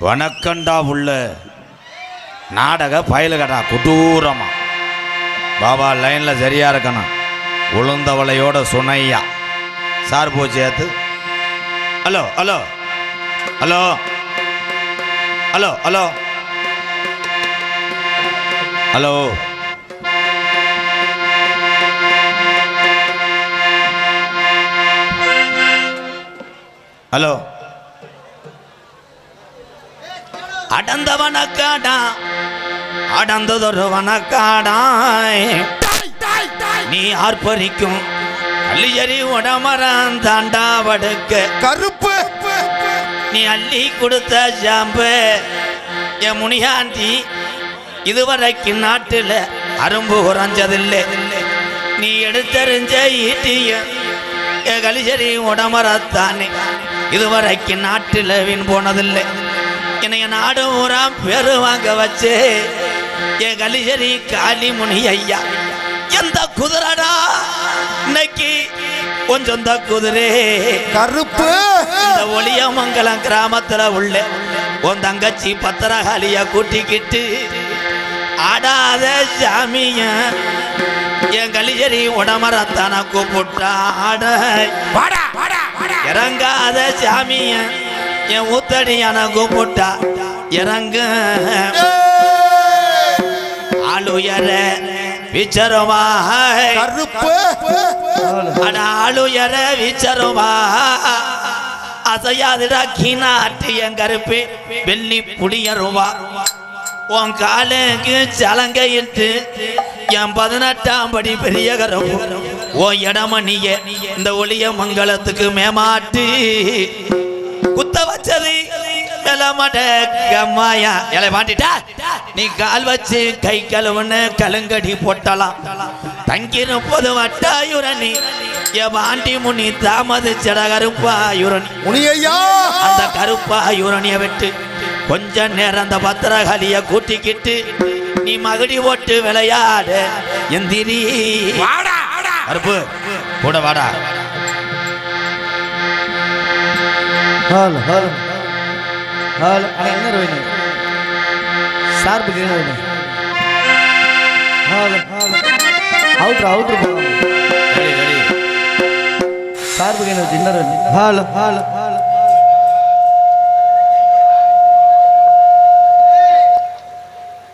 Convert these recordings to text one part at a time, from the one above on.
வணக்கண்டா உள்ள நாடக பயலுகடா கொடூரமா பாபா லைனில் சரியா இருக்கணும். உளுந்தவளையோட சுனையா சார் போச்சேத்து. Hello hello hello hello hello hello hello அடந்தவனக்காடா அடந்ததொரு வனக்காடாய் நீ ஆர்ப்பரிக்கும் அள்ளியறி உடமரம் தாண்டா வடுக்க கருப்பு நீ அள்ளி கொடுத்த ஜாம்பு என் முனியாண்டி இதுவரைக்கு நாட்டில் அரும்பு உறைஞ்சதில்லை. நீ எடுத்தறிஞ்ச ஈட்டிய என் கலிசரி உடமரத்தானே இதுவரைக்கு நாட்டில் வீண் போனதில்லை. என்னைய நாடு ஊரா பேரு வாங்க வச்சு என் கலிசரி காளி முனி ஐயா எந்த குதிரடா இன்னைக்கு கொஞ்சம் தான் குதிரை கருப்பு. இந்த ஒளியமங்கலம் கிராமத்துல உள்ள உன் தங்கச்சி பத்திரகாலிய கூட்டிக்கிட்டு ஆடாத சாமிய என் கலிசரி உடமரத்தான கூப்பிட்டா ஆட இறங்காத சாமிய என் ஊத்தடியான கூப்பிட்டா இறங்க ஆளுயர விச்சருமா கருப்பு ஆளுயர விச்சருமா அசையாதிடா கீனாட்டு என் கருப்பு வெள்ளி புடியருவா உன் காலுக்கு சலங்கையிட்டு என் 18ஆம் படி பெரிய கருப்பு உன் இடமணிய இந்த ஒளிய மங்களத்துக்கு மேமாட்டு குத்த வச்சது கம்மாயா இலை மாட்டிட்டா நீ கால் வச்சு கை கழுவுன்னு கலுங்கடி போட்டலாம். தங்கி 30 வட்டாயுரணி என் ஆண்டி முனி தாமது செட கருப்பாயுரணி முனியா அந்த கருப்பாயுரணிய விட்டு கொஞ்ச நேரம் அந்த பத்திரகாலிய கூட்டிக்கிட்டு நீ மகடி ஓட்டு விளையாடு எந்திரி கருப்பு கூட வாடா. ஹால் ஹால் ஹால் அண்ணா என்ன ரோயினு சார் பிடிக்கணும் ரோயினு ஹால் ஹால் அவுட்ரு அவுட்ரு போகலாம் ரெடி ரெடி சார் பிடிக்கணும் டின்னர் ரோயினு ஹால் ஹால் ஹால்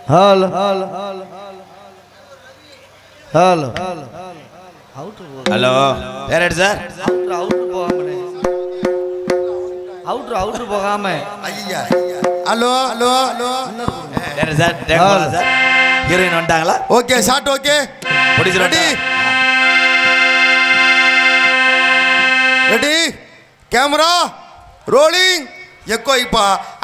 ஹால் ஹால் ஹால் ஹால் ஹால் அவுட்ரு ஹலோ யார் சார் அவுட்ரு அவுட்ரு போகாம அவுட்ரு அவுட்ரு போகாம ஐயா ஹலோ ஹலோ ஹலோ யார் சார் டேக் சார் ஹீரோயின் வந்துட்டாங்களா? ஓகே ஷாட் ஓகே பிடிச்சு ready ready camera rolling echo இப்ப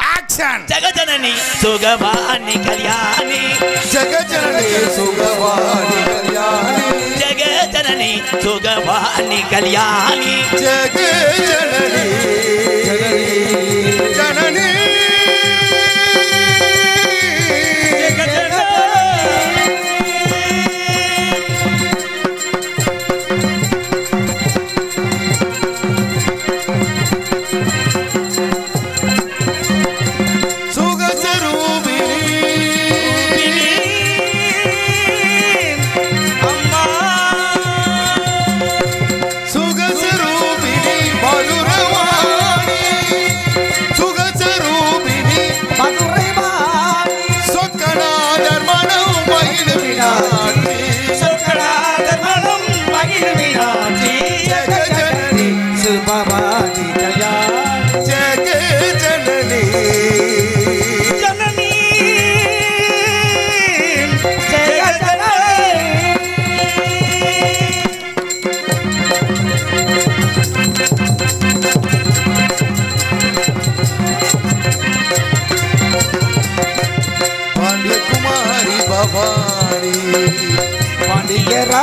ஆக்ஷன். ஜெகஜனனி சுகவாணி கல்யாணி ஜெகஜனனி சுகவாணி கல்யாணி ஜெகஜனனி சுகவாணி கல்யாணி ஜெகஜனனி ஜனனி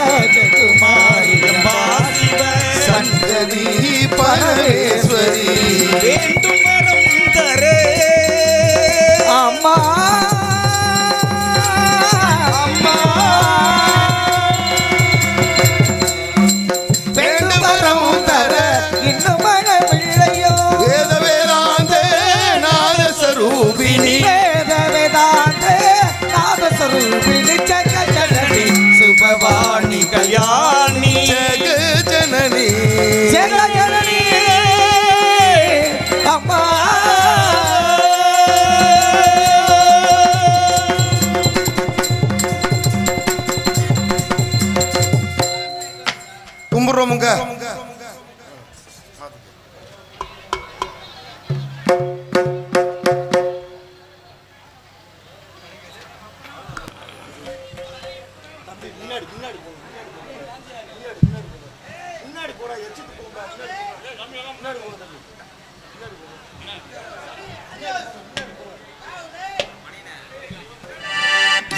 ராஜகுமாரி சந்ததி பரமேஸ்வரி வேண்டும் வரம் தரே அம்மா அம்மா வேண்டும் வரம் தர இன்னும் மனமில்லையோ வேத வேதாந்த நாத ஸ்வரூப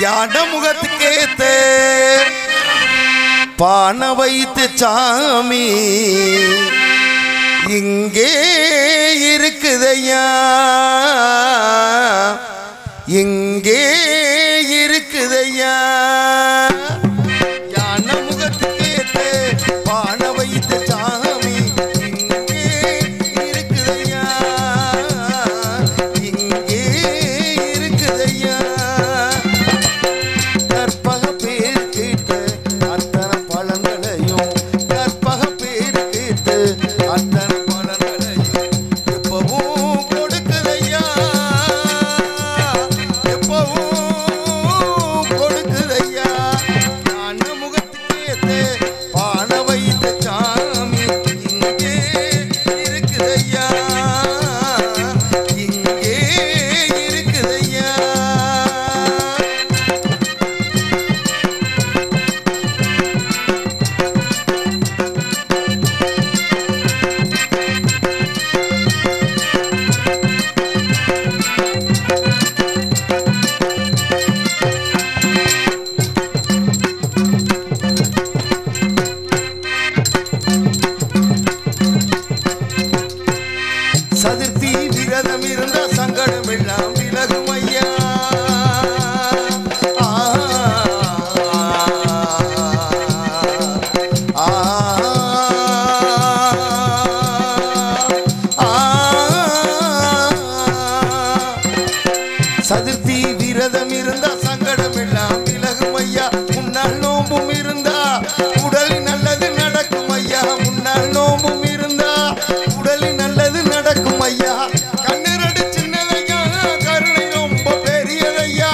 யான முகத்துக்கேத்த பானை வைத்து சாமி இங்கே இருக்குதையா, இங்கே இருக்குதையா. யான முகத்துக்கேத்த பானை வைத்து சாமி இங்கே இருக்குதையா, இங்கே இருக்குதையா. கற்பக பேர் கேட்டு அத்தனை பழங்களையும், கற்பக பேர் கேட்டு அத்தனை பழங்களையும் எப்பவும் கொடுக்குதையா, எப்பவும் கொடுக்குதையா. ஞான முகத்துக்கேத்து பானை வைத்த சாமி இங்கே இருக்குதையா, இங்கே இருக்குதையா. சதுர்த்தி விரதம் இருந்த சங்கடம் எல்லாம் விலகும் ஐயா. சதுர்த்தி விரதம் இருந்தா சங்கடம் எல்லாம் விலகும் ஐயா. முன்னாள் நோம்பும் இருந்தா உடலில் நல்லது நடக்கும் ஐயா, முன்னாள் நோம்பும் இருந்தா உடலில் நல்லது நடக்கும் ஐயா. கண்ணிரண்டு சின்னதையா, கருணை ரொம்ப பெரியதையா,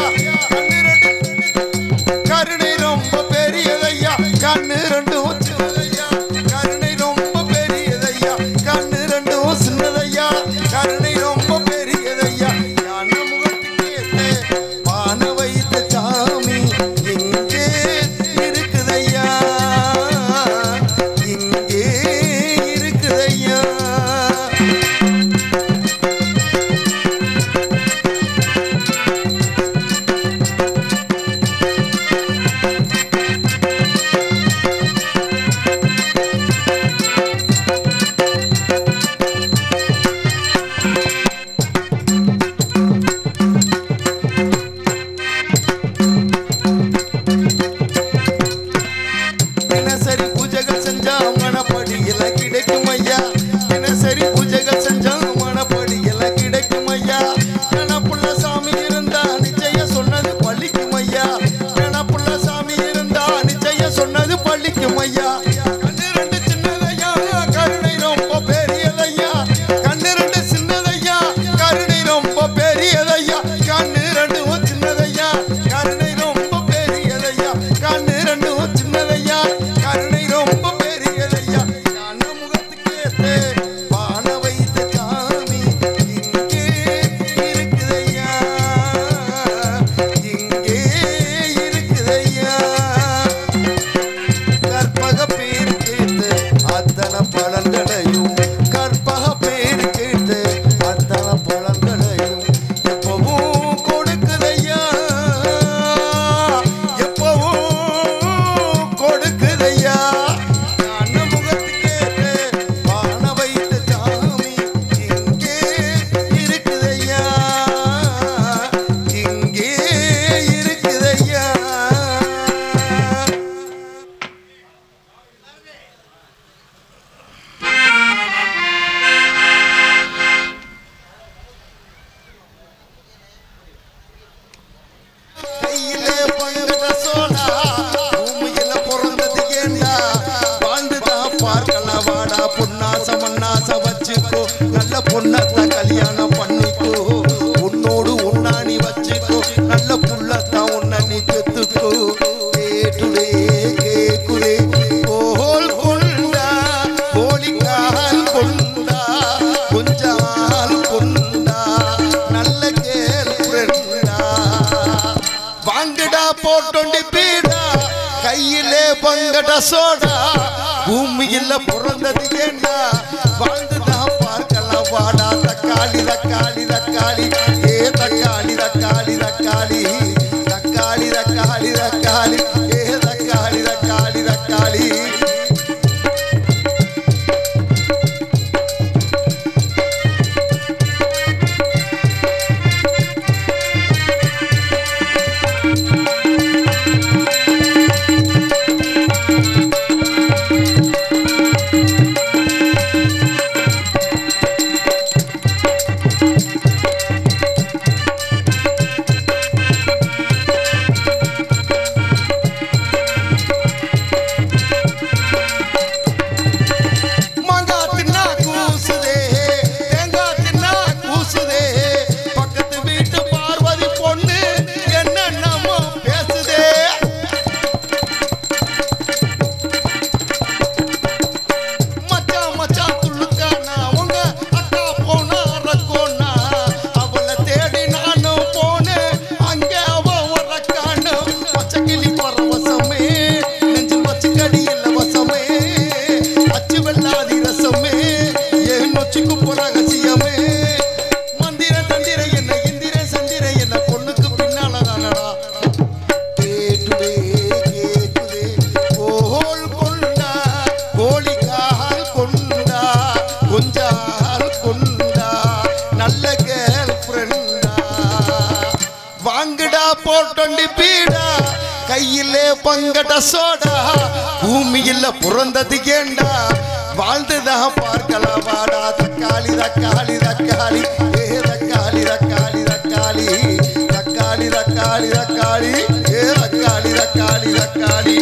கருணை ரொம்ப பெரியதையா. கண்ணு ரெண்டும் சின்னதையா, கருணை ரொம்ப பெரியதையா, கண்ணு ரெண்டும் சின்னதையா, கருணை ரொம்ப பெரியதையா. ஞான முகத்துக்கேத்த பானை வைத்த சாமி இங்கே இருக்குதையா, இங்கே இருக்குதையா. தினசரி பூஜைகள் செஞ்சா மனப்படியில கிடைக்கும் ஐயா, தினசரி பூஜைகள் செஞ்சா மனப்படியில கிடைக்கும் ஐயா. கணப்புள்ள சாமி இருந்தா நிச்சயம் சொன்னது பழிக்கும் ஐயா, கணப்புள்ள சாமி இருந்தா நிச்சயம் சொன்னது பழிக்கும் ஐயா. கண்ணிரண்டு சின்னதையா, கருணை ரொம்ப பெரியதையா, கண்ணிரண்டு சின்னதையா, கருணை ரொம்ப பெரியதையா, கண்ணிரண்டு சின்னதையா, கருணை ரொம்ப பெரியதையா, கண்ணிரண்டு சின்னதையா, கருணை ரொம்ப பெரியதையா. ஞான முகத்துக்கேத்து பானை வைத்த சாமி இங்கே இருக்குதையா, இங்கே இருக்குதையா. கற்பக பேர் கேட்டு அத்தனை பழங்களையும், கற்பக பேர் கேட்டு அத்தனை பழங்களையும் எப்பவும் கொடுக்குதையா, எப்பவும் கொடுக்குதையா. ஞான முகத்துக்கேத்து பானை வைத்த போட்டொண்டி பீடா கையிலே பங்கட சோடா பூமியில பிறந்தது ஏண்டா வாழ்ந்துதான் பார்க்கலாம் வாடா தக்காளி தக்காளி தக்காளி ஏ தக்காளி தக்காளி தக்காளி தக்காளி தக்காளி தக்காளி ஏ தக்காளி தக்காளி தக்காளி கையிலே பங்கட சோடா பூமியில பிறந்தது ஏண்டா வாழ்ந்துதான் பார்க்கலாம் வாடா தக்காளி தக்காளி தக்காளி ஏ தக்காளி தக்காளி தக்காளி தக்காளி தக்காளி தக்காளி ஏ தக்காளி தக்காளி தக்காளி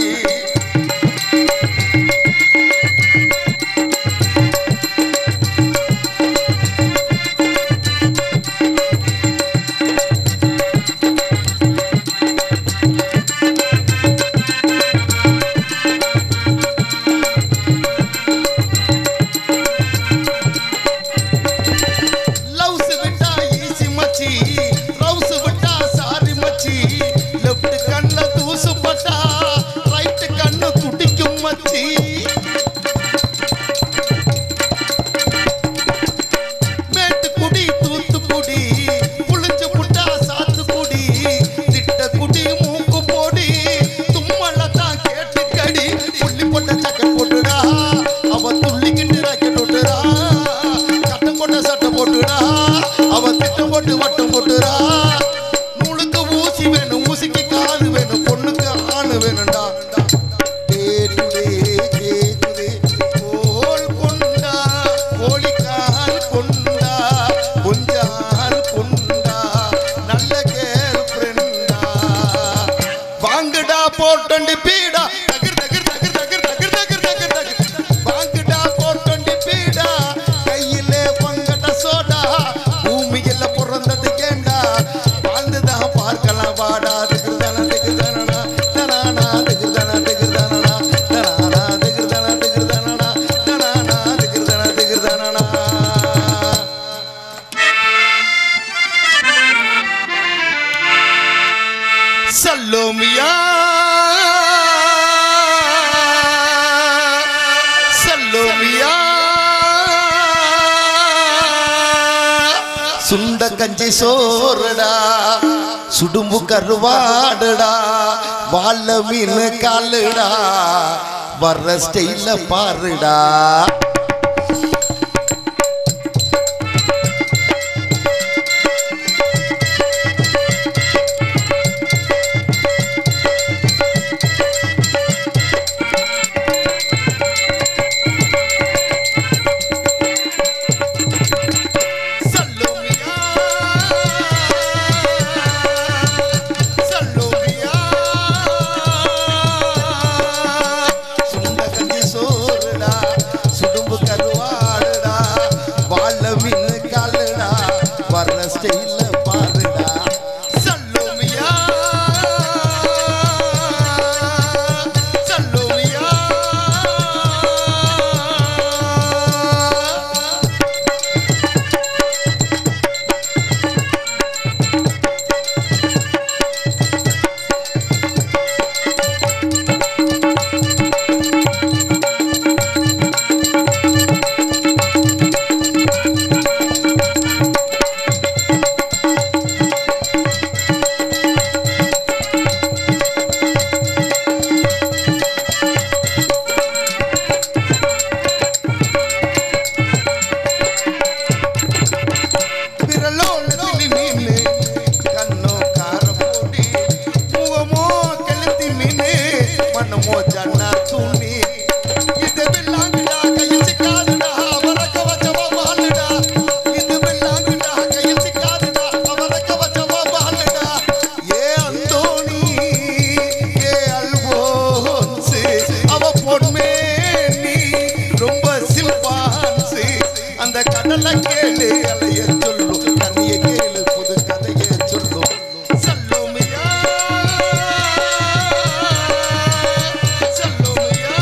சல்லோமியா சல்லோமியா சுண்ட கஞ்சி சோறுடா சுடும்பு கருவாடுடா வாழ மீன் காலுடா வர்ற ஸ்டைல பாருடா சுடும் அந்த கடலை கேளு அலைய சொல்லும் தண்ணிய கேளு புது கதைய சொல்லும் சல்லோமியா சல்லோமியா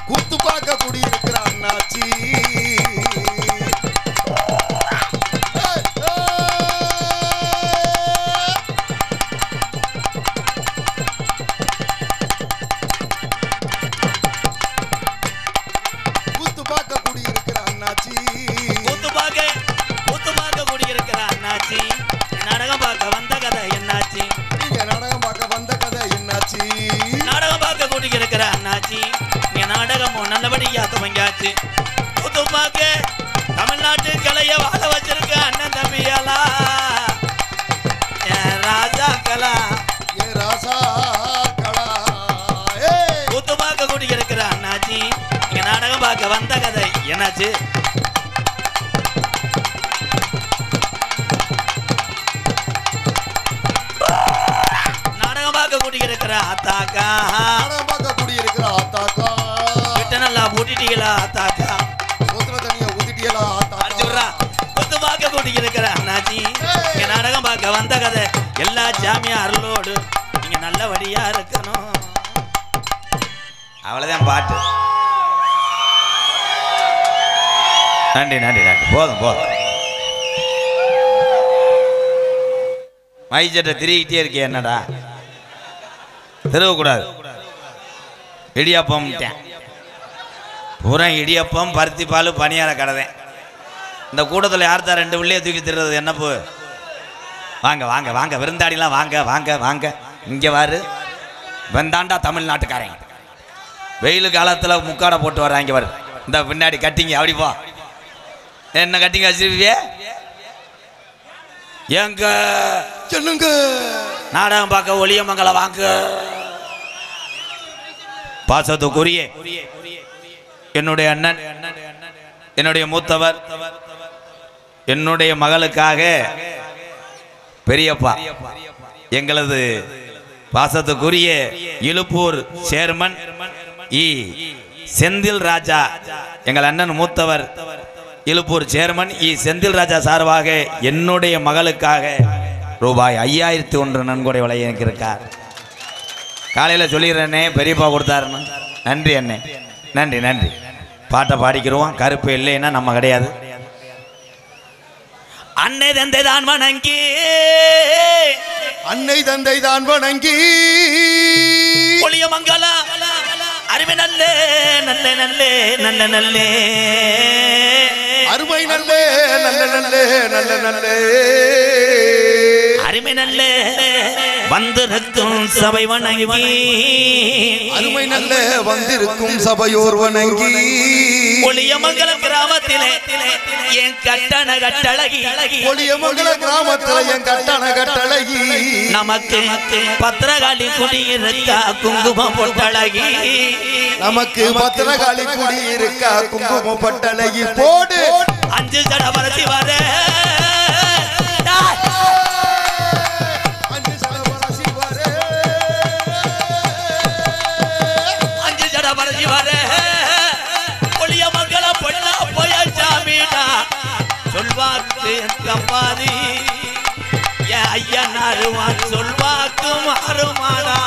கூத்து பார்க்க குடியிருக்கிற அண்ணாச்சி கூத்து பார்க்க குடியிருக்கிற அண்ணாச்சி நாடகம் பார்க்க வந்த கதை என்னாச்சு நாடகம் பார்க்க வந்த கதை என்னாச்சு நாடகம் பார்க்க கூட்டியிருக்கிற அண்ணாச்சி நீ நாடகமும் நல்லபடியா துவங்கியாச்சு கூத்து பார்க்க தமிழ்நாட்டு கலைய வாழ வச்சிருக்க அண்ணன் தம்பியாலா ராஜா கலா ராசா கலா கூத்து பார்க்க கூட்டியிருக்கிற அண்ணாச்சி நீங்க நாடகம் பார்க்க வந்த கதை என்னாச்சு கூட்டியிருக்கிற ஆத்தாக்கா குடியிருக்கிற ஆத்தாக்கா கிட்ட நல்லா பூட்டிட்டீங்களா ஆத்தாக்கா சோத்திர தண்ணிய ஊத்திட்டீங்களா ஆத்தாக்கா கொத்து பார்க்க கூட்டியிருக்கிற அண்ணாச்சி நீங்க நாடகம் பார்க்க வந்த கதை எல்லா ஜாமியா அருளோடு நீங்க நல்லபடியா இருக்கணும் அவ்வளவுதான் பாட்டு நன்றி நன்றி நன்றி போதும் போதும் மைச்சட்டை திரிக்கிட்டே இருக்கே என்னடா திருவக்கூடாது இடியாப்பம் பூரா இடியப்பம் பருத்தி பால் பனியார கடதேன் இந்த கூட்டத்தில் யார் தான் 2 பிள்ளையை தூக்கி திடுறது என்னப்பு வாங்க வாங்க வாங்க விருந்தாடிலாம் வாங்க வாங்க வாங்க இங்கே வாரு வெந்தாண்டா தமிழ்நாட்டுக்காரங்க வெயில் காலத்தில் முக்காடை போட்டு வர்றாங்க வரு இந்த பின்னாடி கட்டிங்க அப்படி போ என்ன கட்டிங்க வச்சிருப்பியே எங்க சொல்லுங்க நாடகம் பார்க்க ஒளியமங்கலம் வாங்க பாசத்துக்குரிய என்னுடைய அண்ணன் என்னுடைய மூத்தவர் என்னுடைய மகளுக்காக பெரியப்பா எங்களது பாசத்துக்குரிய இலுப்பூர் சேர்மன் இ செந்தில் ராஜா எங்கள் அண்ணன் மூத்தவர் இலுப்பூர் சேர்மன் இ செந்தில் ராஜா சார்பாக என்னுடைய மகளுக்காக ரூபாய் 5001 நன்கொடை வழங்கி இருக்கார். காலையில் சொல்லிடுறேன்னே பெரியப்பா கொடுத்தாருன்னு. நன்றி அண்ணே, நன்றி நன்றி. பாட்டை பாடிக்கிறோம். கருப்பு இல்லைன்னா நம்ம கிடையாது. அன்னை தந்தை தான் வணங்கி, அன்னை தந்தை தான் வணங்கி, ஒளியமங்கலா அருமை நல்லே நல்லே நல்லே நல்ல நல்லே அருமை நல்லே நல்ல நல்லே நல்ல நல்லே அருமை நல்ல வந்திருக்கும் சபை வணங்கி அருமை நல்ல வந்திருக்கும் சபையோர் வணங்கி ஒளியமங்கலம் கிராமத்திலே என் கட்டண கட்டழகி ஒளியமங்கலம் கிராமத்திலே என் கட்டண கட்டழகி நமக்கு பத்திரகாளி குடியிருக்கா குங்குமம் பொட்டழகி நமக்கு பத்திரகாளி குடியிருக்கா குங்குமம் பொட்டழகி போடு 5 ஜட வரசி வர ஒளியமங்கலம் பொண்ணா போய சாமிடா சொல்வாக்கு தப்பாதி ஐயனாருவான் சொல்வாக்கு மாறுமாடா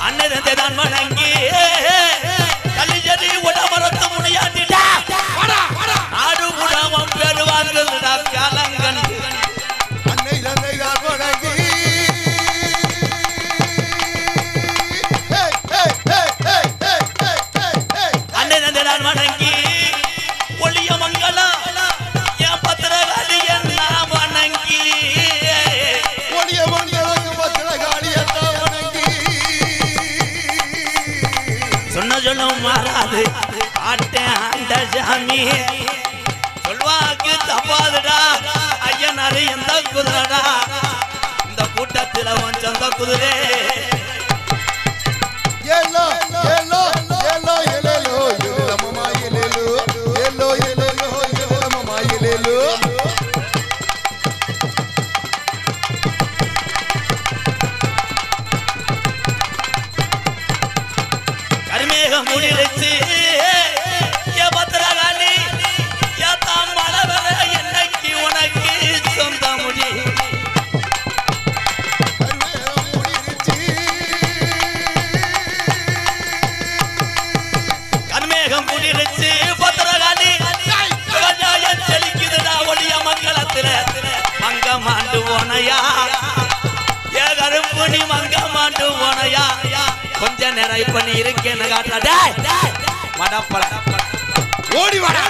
அண்ணன் வணங்கி கலிஜதி உடமரத்து முனையாண்டிடா நாடு குடாமம் பெறுவார்கள்டா காலங்கன் அன்னை தந்தை வணங்கி வணங்கி ஒளியமங்கலம் என் பத்திரகாளி என்ன வணங்கி ஒளியமங்கலம் பத்திரகாளி என்ன வணங்கி சொன்ன சொல்லும் மாறாது ஆட்டேன் ஆண்ட சாமி சொல்வாக்கு தப்பாதுடா ஐயனாரு எந்த குதிரடா இந்த கூட்டத்தில் அவன் சொந்த குதிரை Yellow, yellow, yellow, yellow, yellow, mama, yellow, yellow, yellow, yellow, mama, yellow. கருமேகம் முடிச்சு ஏ பத்திரகாளி ஏ தாம்பள வர என்னைக்கு உனக்கு சொந்த முடி முடிச்சு பத்திரகாளி செழிக்குதுடா ஒளியமங்கலத்துல மங்க மாண்டு போனையா ஏ கருப்புணி மங்க மாண்டு போனையா கொஞ்ச நேரம் பண்ணி இருக்கேன்னு காட்டாடா மடப்பல ஓடி வாடா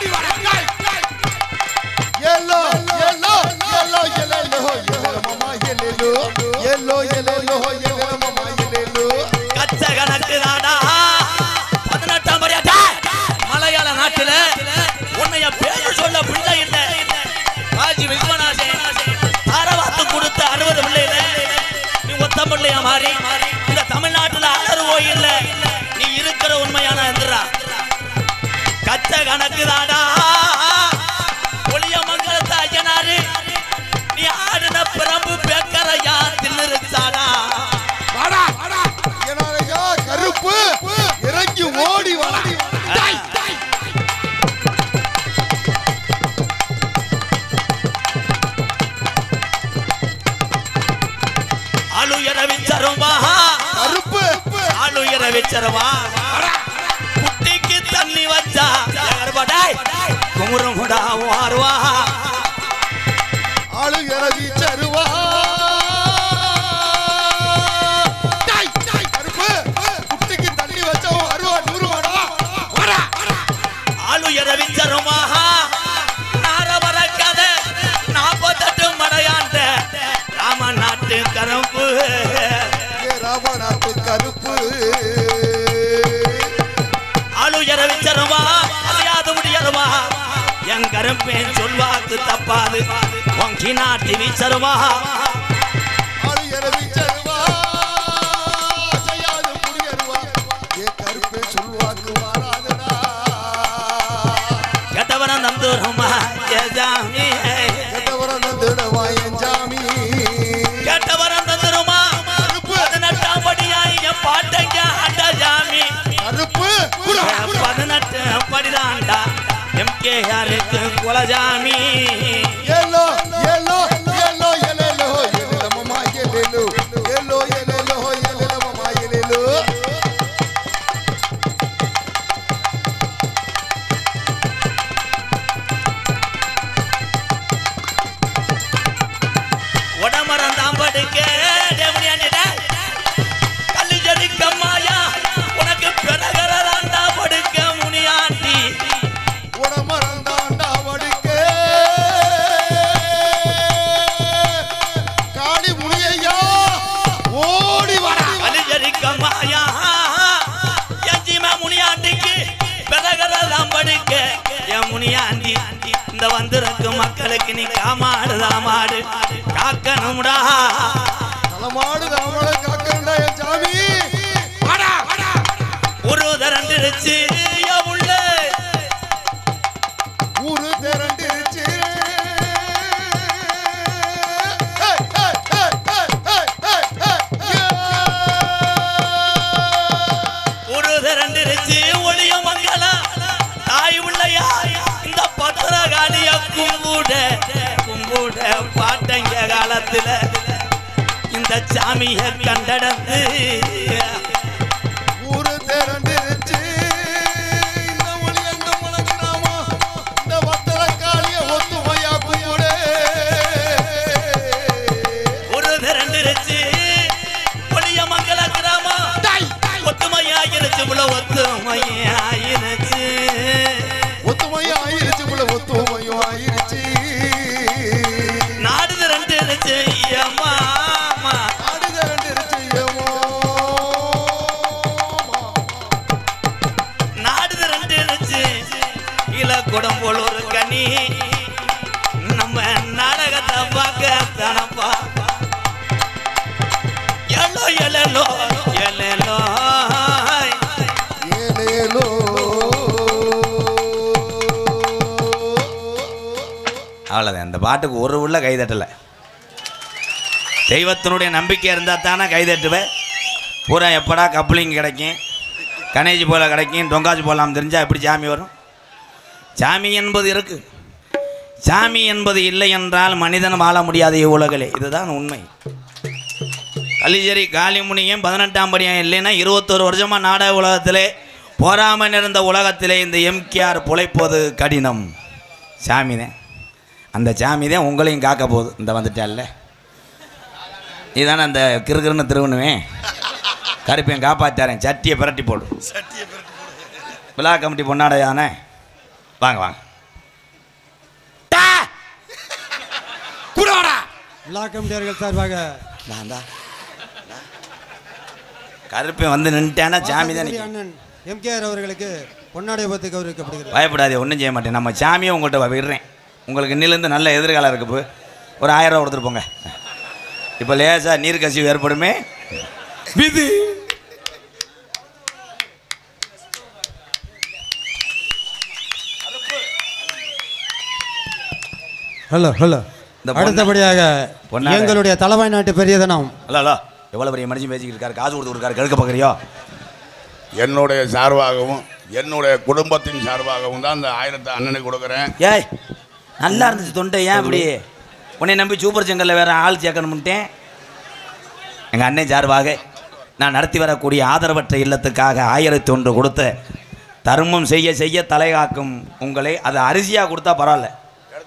yellow yellow yellow yellow yellow mama yellow yellow yellow yellow mama yellow கச்ச கணக்கு தாடா 18ஆம் முறையாடா மலையாள நாட்டுல உன்னைய பேரு சொல்ல பிள்ளை இல்ல காஜி விஸ்வநாதன் தாரவாத்து கொடுத்த 60 பிள்ளையில நீ ஒத்த பிள்ளையா மாறி இந்த தமிழ்நாட்டுல அலறுவோ இல்ல நீ இருக்கிற உண்மையான எந்திரா கச்ச கணக்கு தாடா ஒளியமங்கலத்து ஐயனாரு நீ ஆடின பிரம்பு பேக்கரையா தின்னுருச்சாடா கருப்பு இறங்கி ஓடி வாடா ஆளுயர விச்சருமா கருப்பு ஆளுயர விச்சருமா குட்டிக்கு தண்ணி வச்சா யார்படாய் குமுறமுடா வார்வா ஆளுயர விச்சருவா கருப்பு குட்டிக்கு தண்ணி வச்சோம் அருவா 100 வாடா ஆளுயர விச்சருமா நார வரக்காத 48 மடையாண்ட ராம நாட்டு கரும்பு ராமநாட்டு கருப்பு ஆளுயர விச்சருமா அதையாது முடியருமா என் கரும்பேன் சொல்வாக்கு தப்பாது வங்கி நாட்டு விச்சருமா ஆளுயர விச்சருவா செய்யாது முடியருவா என் கருப்பே சொல்வாக்கு வாராதடா கெட்டவரம் நந்தூரமா ஜாமி கெட்டவரம் நந்துடவா என் ஜாமி கெட்டவரம் நந்துருமா 18ஆம் படியாய் என் பாட்டைங்க ஆண்டா ஜாமி கருப்பு 18 படிதாண்டா எம்கேஆருக்கு குலஜாமி yellow yellow yellow yellow yellow mama yellow yellow yellow yellow mama yellow உடமரம் தான் படுக்க கல்லிஜடி கம்மாயா உனக்கு பிறகரதாண்டா படுக்க முனியாண்டி உடமரந்தா முனியாண்டி இந்த வந்திருக்கும் மக்களுக்கு நீ காமாடு காக்கணும்டா. தலமாடு காக்கணும்டா என் சாமி. ஒரு திரண்டுருச்சு உள்ள ஊரு திரண்டுருச்சு. ஒரு திரண்டுருச்சு ஒளிய மங்களா தாய் உள்ளையா இந்த பத்திரகாளிய கும்புட பாட்டங்க காலத்துல இந்த சாமிய கண்டடந்து ஊரு திரண்டுருச்சு. இந்த ஒளியங்க மலக்கிராமோ இந்த பத்திரகாளிய ஒத்துமையா கும்பிடு. ஒரு திரண்டுருச்சு ஒளிய மங்கள கிராமம் ஒத்துமையாயிருச்சு புல ஒத்துமையாயிருச்சு ஒத்துமையாயிருச்சு புல ஒத்துமையும் ஆயிருச்சு. நாடு திரண்டுருச்சு மாமா நாடு திரண்டுருச்சு நாடு திரண்டுருச்சு இல குடம் போல் ஒரு கனி நம்ம நாடகத்தை பார்க்க தானப்பா. எல்லோ எல்லோ எல்லோ ஏலேலோ. அவ்வளோதான். அந்த பாட்டுக்கு ஒரு உள்ள கைதட்டலை. தெய்வத்தினுடைய நம்பிக்கை இருந்தால் தானே கைதட்டுவேன். பூரா எப்படா கப்ளிங் கிடைக்கும், கணேஜ் போல கிடைக்கும், டொங்காஜ் போலாம் தெரிஞ்சால் எப்படி சாமி வரும்? சாமி என்பது இருக்கு. சாமி என்பது இல்லை என்றால் மனிதன் வாழ முடியாத உலகிலே. இதுதான் உண்மை. கலிஜரி காளிமுனியும் 18ஆம் படியும் இல்லைன்னா 21 வருஷமாக நாடக உலகத்திலே போராமல் இருந்த உலகத்திலே இந்த எம்கேஆர் பிழைப்பது கடினம். சாமிதான். அந்த சாமி தான் உங்களையும் காக்க போகுது. இந்த வந்துட்டால இதானே அந்த கிறுகிறுன்னு திருவண்ணுவேன் கருப்பையும் காப்பாற்றாரன். சட்டியை பிரட்டி போடு. விழா கமிட்டி பொன்னாடையானே வாங்க வாங்க. விழா கமிட்டியார்கள் சார்பாக நான் தான் கருப்பை வந்து நின்ட்டானா சாமி தான் அண்ணன் எம்கேஆர் அவர்களுக்கு பொன்னாடை பத்து கௌரவிக்கப்படுகிறது. பயப்படாதே, ஒன்றும் செய்ய மாட்டேன். நம்ம சாமியை உங்கள்கிட்ட விடுறேன். உங்களுக்கு இன்னிலேருந்து நல்ல எதிர்காலம் இருக்கு. ஒரு 1000 ரூபா கொடுத்துட்டு போங்க. இப்போ லேசாக நீர் கசிவு ஏற்படுமே விது. Hello hello. அடுத்தபடியாக எங்களுடைய தலைமை நாட்டு பெரிய தினம். Hello hello. எவ்வளோ பெரிய மனுஷன் பேசிக்கிட்டு இருக்காரு, காசு கொடுத்து கொடுக்காரு, கெடுக்க பார்க்குறியோ? என்னுடைய சார்பாகவும் என்னுடைய குடும்பத்தின் சார்பாகவும் தான் அந்த 1000 அண்ணனுக்கு கொடுக்குறேன். ஏய் நல்லா இருந்துச்சு தொண்டை. ஏன் இப்படி உன்னை நம்பி சூப்பர் செங்கலில் வேறு ஆள் சேர்க்கணும்ட்டேன். எங்கள் அண்ணன் சார்பாக நான் நடத்தி வரக்கூடிய ஆதரவற்ற இல்லத்துக்காக 1001 கொடுத்து தர்மம் செய்ய செய்ய தலைகாக்கும் உங்களை. அது அரிசியாக கொடுத்தா பரவாயில்ல,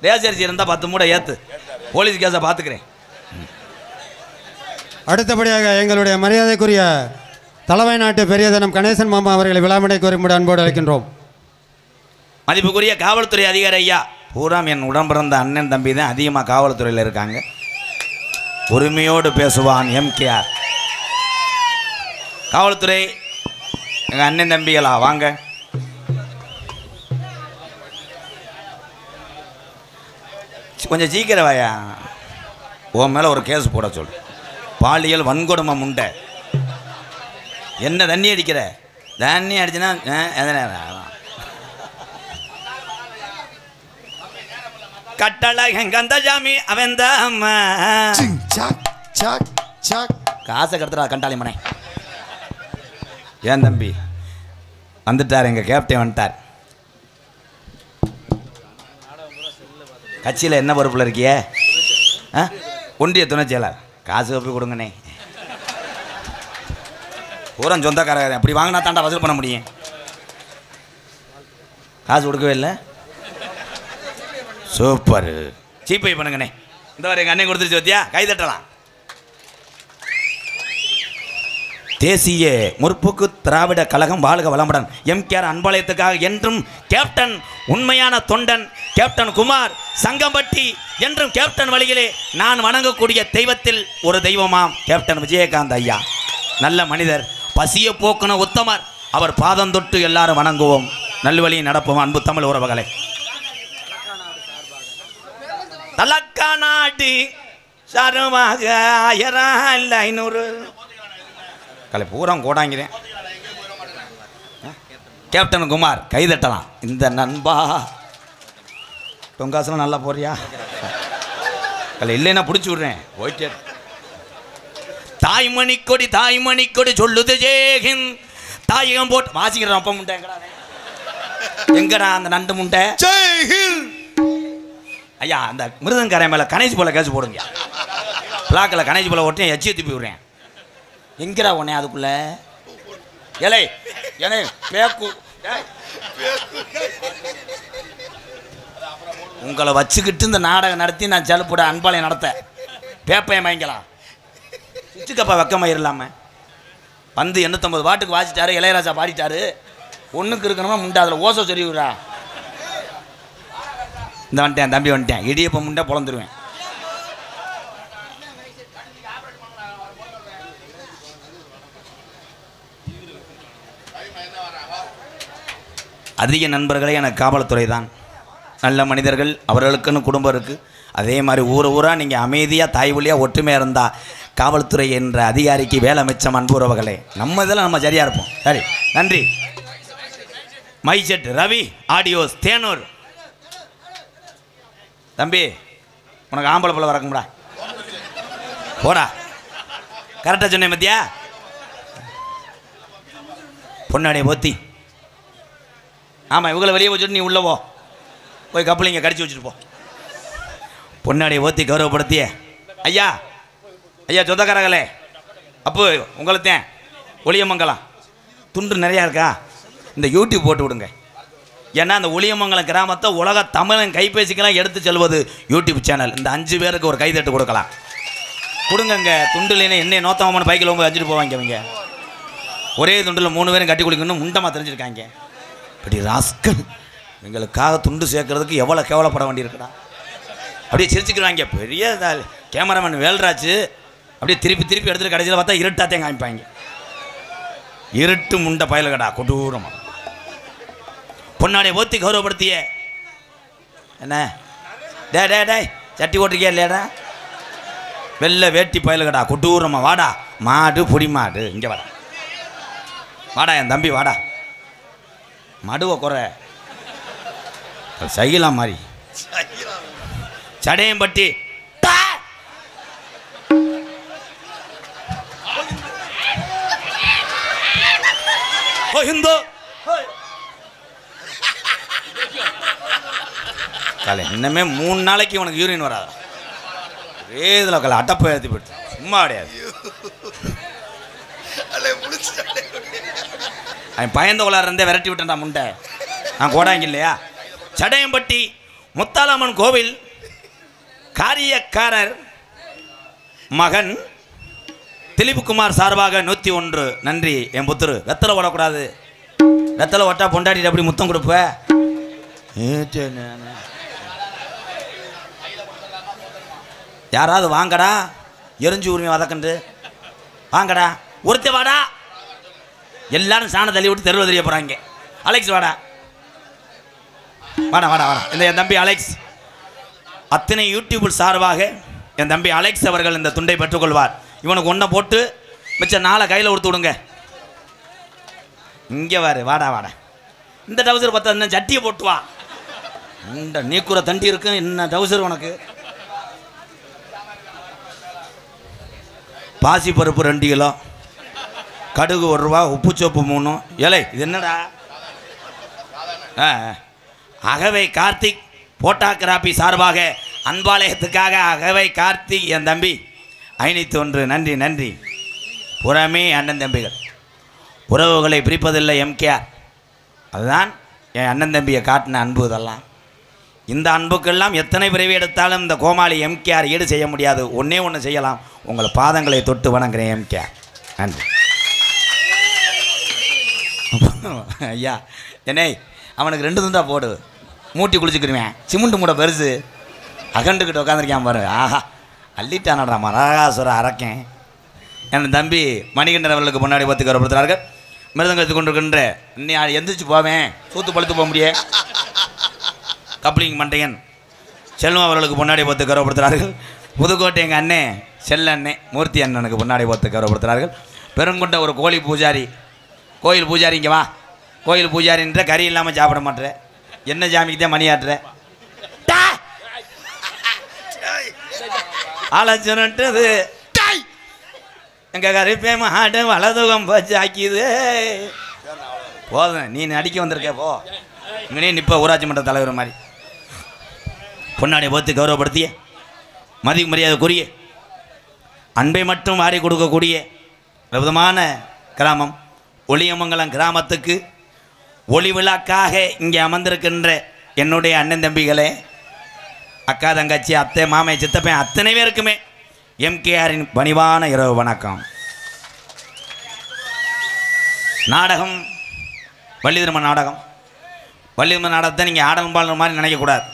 ரேசரிசி இருந்தால் 10 மூடை ஏற்று போலீஸ் கேஸை பார்த்துக்கிறேன். அடுத்தபடியாக எங்களுடைய மரியாதைக்குரிய தலைமை நாட்டு பெரிய தினம் கணேசன் மாமா அவர்களை விழாமடை கோரிமுடி அன்போடு அழைக்கின்றோம். மதிப்புக்குரிய காவல்துறை அதிகாரி ஐயா, பூராம் என் உடம்பிறந்த அண்ணன் தம்பி தான் அதிகமாக காவல்துறையில் இருக்காங்க. உரிமையோடு பேசுவான் எம்கேஆர். காவல்துறை எங்கள் அண்ணன் தம்பிகளா வாங்க. கொஞ்சம் சீக்கிரம் வாயா. உன் மேலே ஒரு கேஸ் போட சொல்லு. பாலியல் வன்கொடுமை முண்டை. என்ன தண்ணி அடிக்கிற? தண்ணி அடிச்சுன்னா கட்டழகந்த ஜாமி அவன் காசை கடத்துறா கண்டாளி மனை. ஏன் தம்பி வந்துட்டார், எங்கள் கேப்டன் வந்துட்டார். கட்சியில் என்ன பொறுப்பில் இருக்கிய? ஒன்றிய துணை செயலர். காசு ஒப்பி கொடுங்கண்ணே. பூரா சொந்தக்காரங்க அப்படி வாங்கினா தாண்டா வசூல் பண்ண முடியும். காசு கொடுக்கவே இல்லை. சூப்பர். ஜிபே பண்ணுங்கண்ணே. இந்த வரை எங்கள் அண்ணன் கொடுத்துருச்சு பத்தியா, கை தட்டலாம். தேசிய முற்போக்கு திராவிட கழகம் வாழ்க வளமுடன். எம்கேஆர் அன்பாலயத்துக்காக என்றும் கேப்டன் உண்மையான தொண்டன் கேப்டன் குமார் சங்கம்பட்டி என்றும் கேப்டன் வழியிலே நான் வணங்கக்கூடிய தெய்வத்தில் ஒரு தெய்வமாம் கேப்டன் விஜயகாந்த் ஐயா. நல்ல மனிதர், பசிய போக்குன உத்தமர். அவர் பாதம் தொட்டு எல்லாரும் வணங்குவோம், நல்வழியை நடப்போம். அன்பு தமிழ் உறவுகளே, தலக்கா நாட்டி சரமாக 1000 இல்லை 500 கலை பூரா கோடாங்கிறேன். கேப்டன் குமார் கைதட்டலாம். இந்த நண்பா தொங்காசுலாம் நல்லா போறியா? கலை இல்லைன்னா பிடிச்சி விட்றேன். போயிட்டே தாய்மணி கொடி சொல்லுது ஜேகின் தாயகம் போட்டு வாசிக்கிறேன். அப்ப முண்டை எங்கடா அந்த நண்டு முண்டை? ஐயா அந்த மிருதங்கரை மேலே கணேஷ் போல கேஸ் போடுங்க. பிளாக்கில் கணேஷ் போல ஒட்டேன் எச்சி துப்பி விடுறேன். எங்கடா உடனே அதுக்குள்ள ஏலே ஏனே பேக்கு உங்களை வச்சுக்கிட்டு இந்த நாடகம் நடத்தி நான் செலுப்போட அன்பாளையம் நடத்த பேப்பையை வாங்கிக்கலாம். சுச்சுக்கப்பா வெக்கமாயிரலாம வந்து 850 பாட்டுக்கு வாசிட்டாரு. இளையராஜா பாடிட்டாரு. ஒன்றுக்கு இருக்கணுமா முண்டை அதில் ஓசோ சொல்லிவிடுறா. இந்த வந்துட்டேன் தம்பி வந்துட்டேன். இடியப்ப முண்டை பொழந்துருவேன். அதிக நண்பர்களே எனக்கு காவல்துறை தான். நல்ல மனிதர்கள், அவர்களுக்குன்னு குடும்பம் இருக்குது. அதே மாதிரி ஊராக நீங்கள் அமைதியாக தாய்மொழியாக ஒற்றுமையாக இருந்தால் காவல்துறை என்ற அதிகாரிக்கு வேலை மிச்சம். அன்புறவர்களே நம்ம இதெல்லாம் நம்ம சரியாக இருப்போம். சரி நன்றி. மைசெட் ரவி ஆடியோஸ் தேனூர் தம்பி உனக்கு ஆம்பளை பிள்ளை வரக்கும்டா போடா. கரெக்டாக சொன்னேன் மத்தியா. பொன்னாடைய போத்தி ஆமாம் இவங்களை வெளியே வச்சுட்டு நீ உள்ளவோ போய் கப்பலிங்க கடிச்சு வச்சுட்டு போ. பொன்னாடைய ஓத்தி கௌரவப்படுத்திய ஐயா ஐயா சொந்தக்காரங்களே அப்போ உங்களைத்தேன் ஒளியமங்கலம் துண்டு நிறையா இருக்கா இந்த யூடியூப் போட்டு விடுங்க. ஏன்னா அந்த ஒளியமங்கலம் கிராமத்தை உலக தமிழன் கைபேசிக்கெல்லாம் எடுத்து செல்வது யூடியூப் சேனல். இந்த 5 பேருக்கு ஒரு கைதட்டு கொடுக்கலாம். கொடுங்கங்க. துண்டு இல்லைன்னா என்ன நோத்தமான பைக்கில் போய் வச்சுட்டு போவாங்க. அவங்க ஒரே துண்டில் 3 பேரும் கட்டி குடிக்கணும்னு முண்டமாக தெரிஞ்சிருக்காங்க. இப்படி ராஸ்கல் எங்களுக்காக துண்டு சேர்க்கறதுக்கு எவ்வளோ கேவலப்பட வேண்டியிருக்குடா. அப்படியே சிரிச்சுக்கிறாங்க. பெரிய கேமராமேன் வேல்ராஜ் அப்படியே திருப்பி எடுத்துகிட்டு கடைசியில் பார்த்தா இருட்டாத்தையும் காமிப்பாங்க. இருட்டு முண்டை பயலுகடா கொடூரமாக. பொன்னாடைய ஓத்தி கௌரவப்படுத்திய என்ன டே சட்டி ஓட்டிருக்கியா இல்லையாடா? வெள்ளை வேட்டி பயலுகடா கொடூரமாக. வாடா மாடு பொடி மாடு இங்கே வாடா என் தம்பி வாடா. மடுவை குறை சைலாம் மாதிரி சடையம்பட்டி ஹிந்து கலை இன்னமே 3 நாளைக்கு உனக்கு யூரின் வராதா? இதில் கலை அட்டப்பை ஏற்றி போயிட்டு சும்மா கிடையாது. அவன் பயந்த கொள்ளார இருந்தே விரட்டி விட்டேன்டா முண்டை. நான் கோடாங்க இல்லையா? சடையம்பட்டி முத்தாலம்மன் கோவில் காரியக்காரர் மகன் திலீப்குமார் சார்பாக 101 நன்றி. என் புத்துரு வெத்தலை ஓடக்கூடாது. வெத்தலை ஓட்டா பொண்டாட்டிட்டு அப்படி முத்தம் கொடுப்ப. யாராவது வாங்கடா எரிஞ்சு உரிமை வதக்கண்டு வாங்கடா. ஒருத்த வாடா. எல்லாரும் சாணம் தள்ளி விட்டு தெருவில் தெரிய போகிறாங்க. அலெக்ஸ் வாடா வாடா வாடா வாடா. இந்த என் தம்பி அலெக்ஸ் அத்தனை யூடியூப் சார்பாக என் தம்பி அலெக்ஸ் அவர்கள் இந்த துண்டை பெற்றுக்கொள்வார். இவனுக்கு ஒன்றை போட்டு மிச்ச 4 கையில் கொடுத்து விடுங்க. இங்கே வாரு வாடா வாடா. இந்த டவுசர் பார்த்தா என்ன சட்டியை போட்டு வா. இந்த நீக்குற தண்டி இருக்கு. என்ன டவுசர் உனக்கு? பாசி பருப்பு 2 கிலோ, கடுகு 1 ரூபா, உப்பு சோப்பு 3. ஏலே இது என்னடா? அகவை கார்த்திக் போட்டோகிராபி சார்பாக அன்பாலயத்துக்காக அகவை கார்த்திக் என் தம்பி 501 நன்றி நன்றி. புறமே அண்ணன் தம்பிகள் உறவுகளை பிரிப்பதில்லை எம்கேஆர். அதுதான் என் அண்ணன் தம்பியை காட்டின அன்பு. இதெல்லாம் இந்த அன்புக்கெல்லாம் எத்தனை பிறவி எடுத்தாலும் இந்த கோமாளி எம்கேஆர் ஈடு செய்ய முடியாது. ஒன்றே ஒன்று செய்யலாம். உங்கள் பாதங்களை தொட்டு வணங்குறேன் எம்கேஆர். நன்றி ஐயா. என்னை அவனுக்கு 2 துண்டா போடு. மூட்டி குளிச்சுக்கிடுவேன். சிமெண்ட் மூட பெருசு அகண்டுக்கிட்டு உட்காந்துருக்கான் பாரு. ஆஹா அள்ளிட்டானடா மரகாசுர அரக்கேன். என் தம்பி மணிகண்டன் அவர்களுக்கு முன்னாடி பத்து கௌரவப்படுத்துகிறார்கள். மிருதங்கத்து கொண்டிருக்கின்ற இன்னும் எந்திரிச்சு போவேன். சூத்து பழுத்து போக முடியே. கப்ளிங் மண்டையன் செல்வம் அவர்களுக்கு பொன்னாடி போத்து கௌரவப்படுத்துகிறார்கள். புதுக்கோட்டை எங்கள் அண்ணே செல்ல அண்ணே மூர்த்தி அண்ணனுக்கு பொன்னாடி போத்து கௌரவப்படுத்துகிறார்கள். பெருங்கொண்ட ஒரு கோழி பூஜாரி, கோயில் பூஜாரி இங்கே வா. கோயில் பூஜாரின்ற கறி இல்லாமல் சாப்பிட மாட்டேற, என்ன ஜாமிக்கு தான் மணி ஆட்டுற ஆலோசனைன்றது எங்கள் கருப்பே மாடு வலதுகம் வச்சு ஆக்கிது. போதும், நீ அடிக்க வந்திருக்க போ. இங்கனே நிற்ப ஊராட்சி மன்ற தலைவர் மாதிரி பொன்னாடி போத்து கௌரவப்படுத்திய மதிப்பு மரியாதைக்குரிய அன்பை மட்டும் வாரி கொடுக்கக்கூடிய விதமான கிராமம் ஒளியமங்கலம் கிராமத்துக்கு ஒளி விழாக்காக இங்கே அமர்ந்திருக்கின்ற என்னுடைய அண்ணன் தம்பிகளே, அக்கா தங்கச்சி அத்தை மாமை சித்தப்பன் அத்தனை பேருக்குமே எம்கேஆரின் பணிவான இரவு வணக்கம். நாடகம் வள்ளி திருமண நாடகம். வள்ளி திருமண நாடகத்தை நீங்கள் ஆடல் பாடல் மாதிரி நினைக்கக்கூடாது.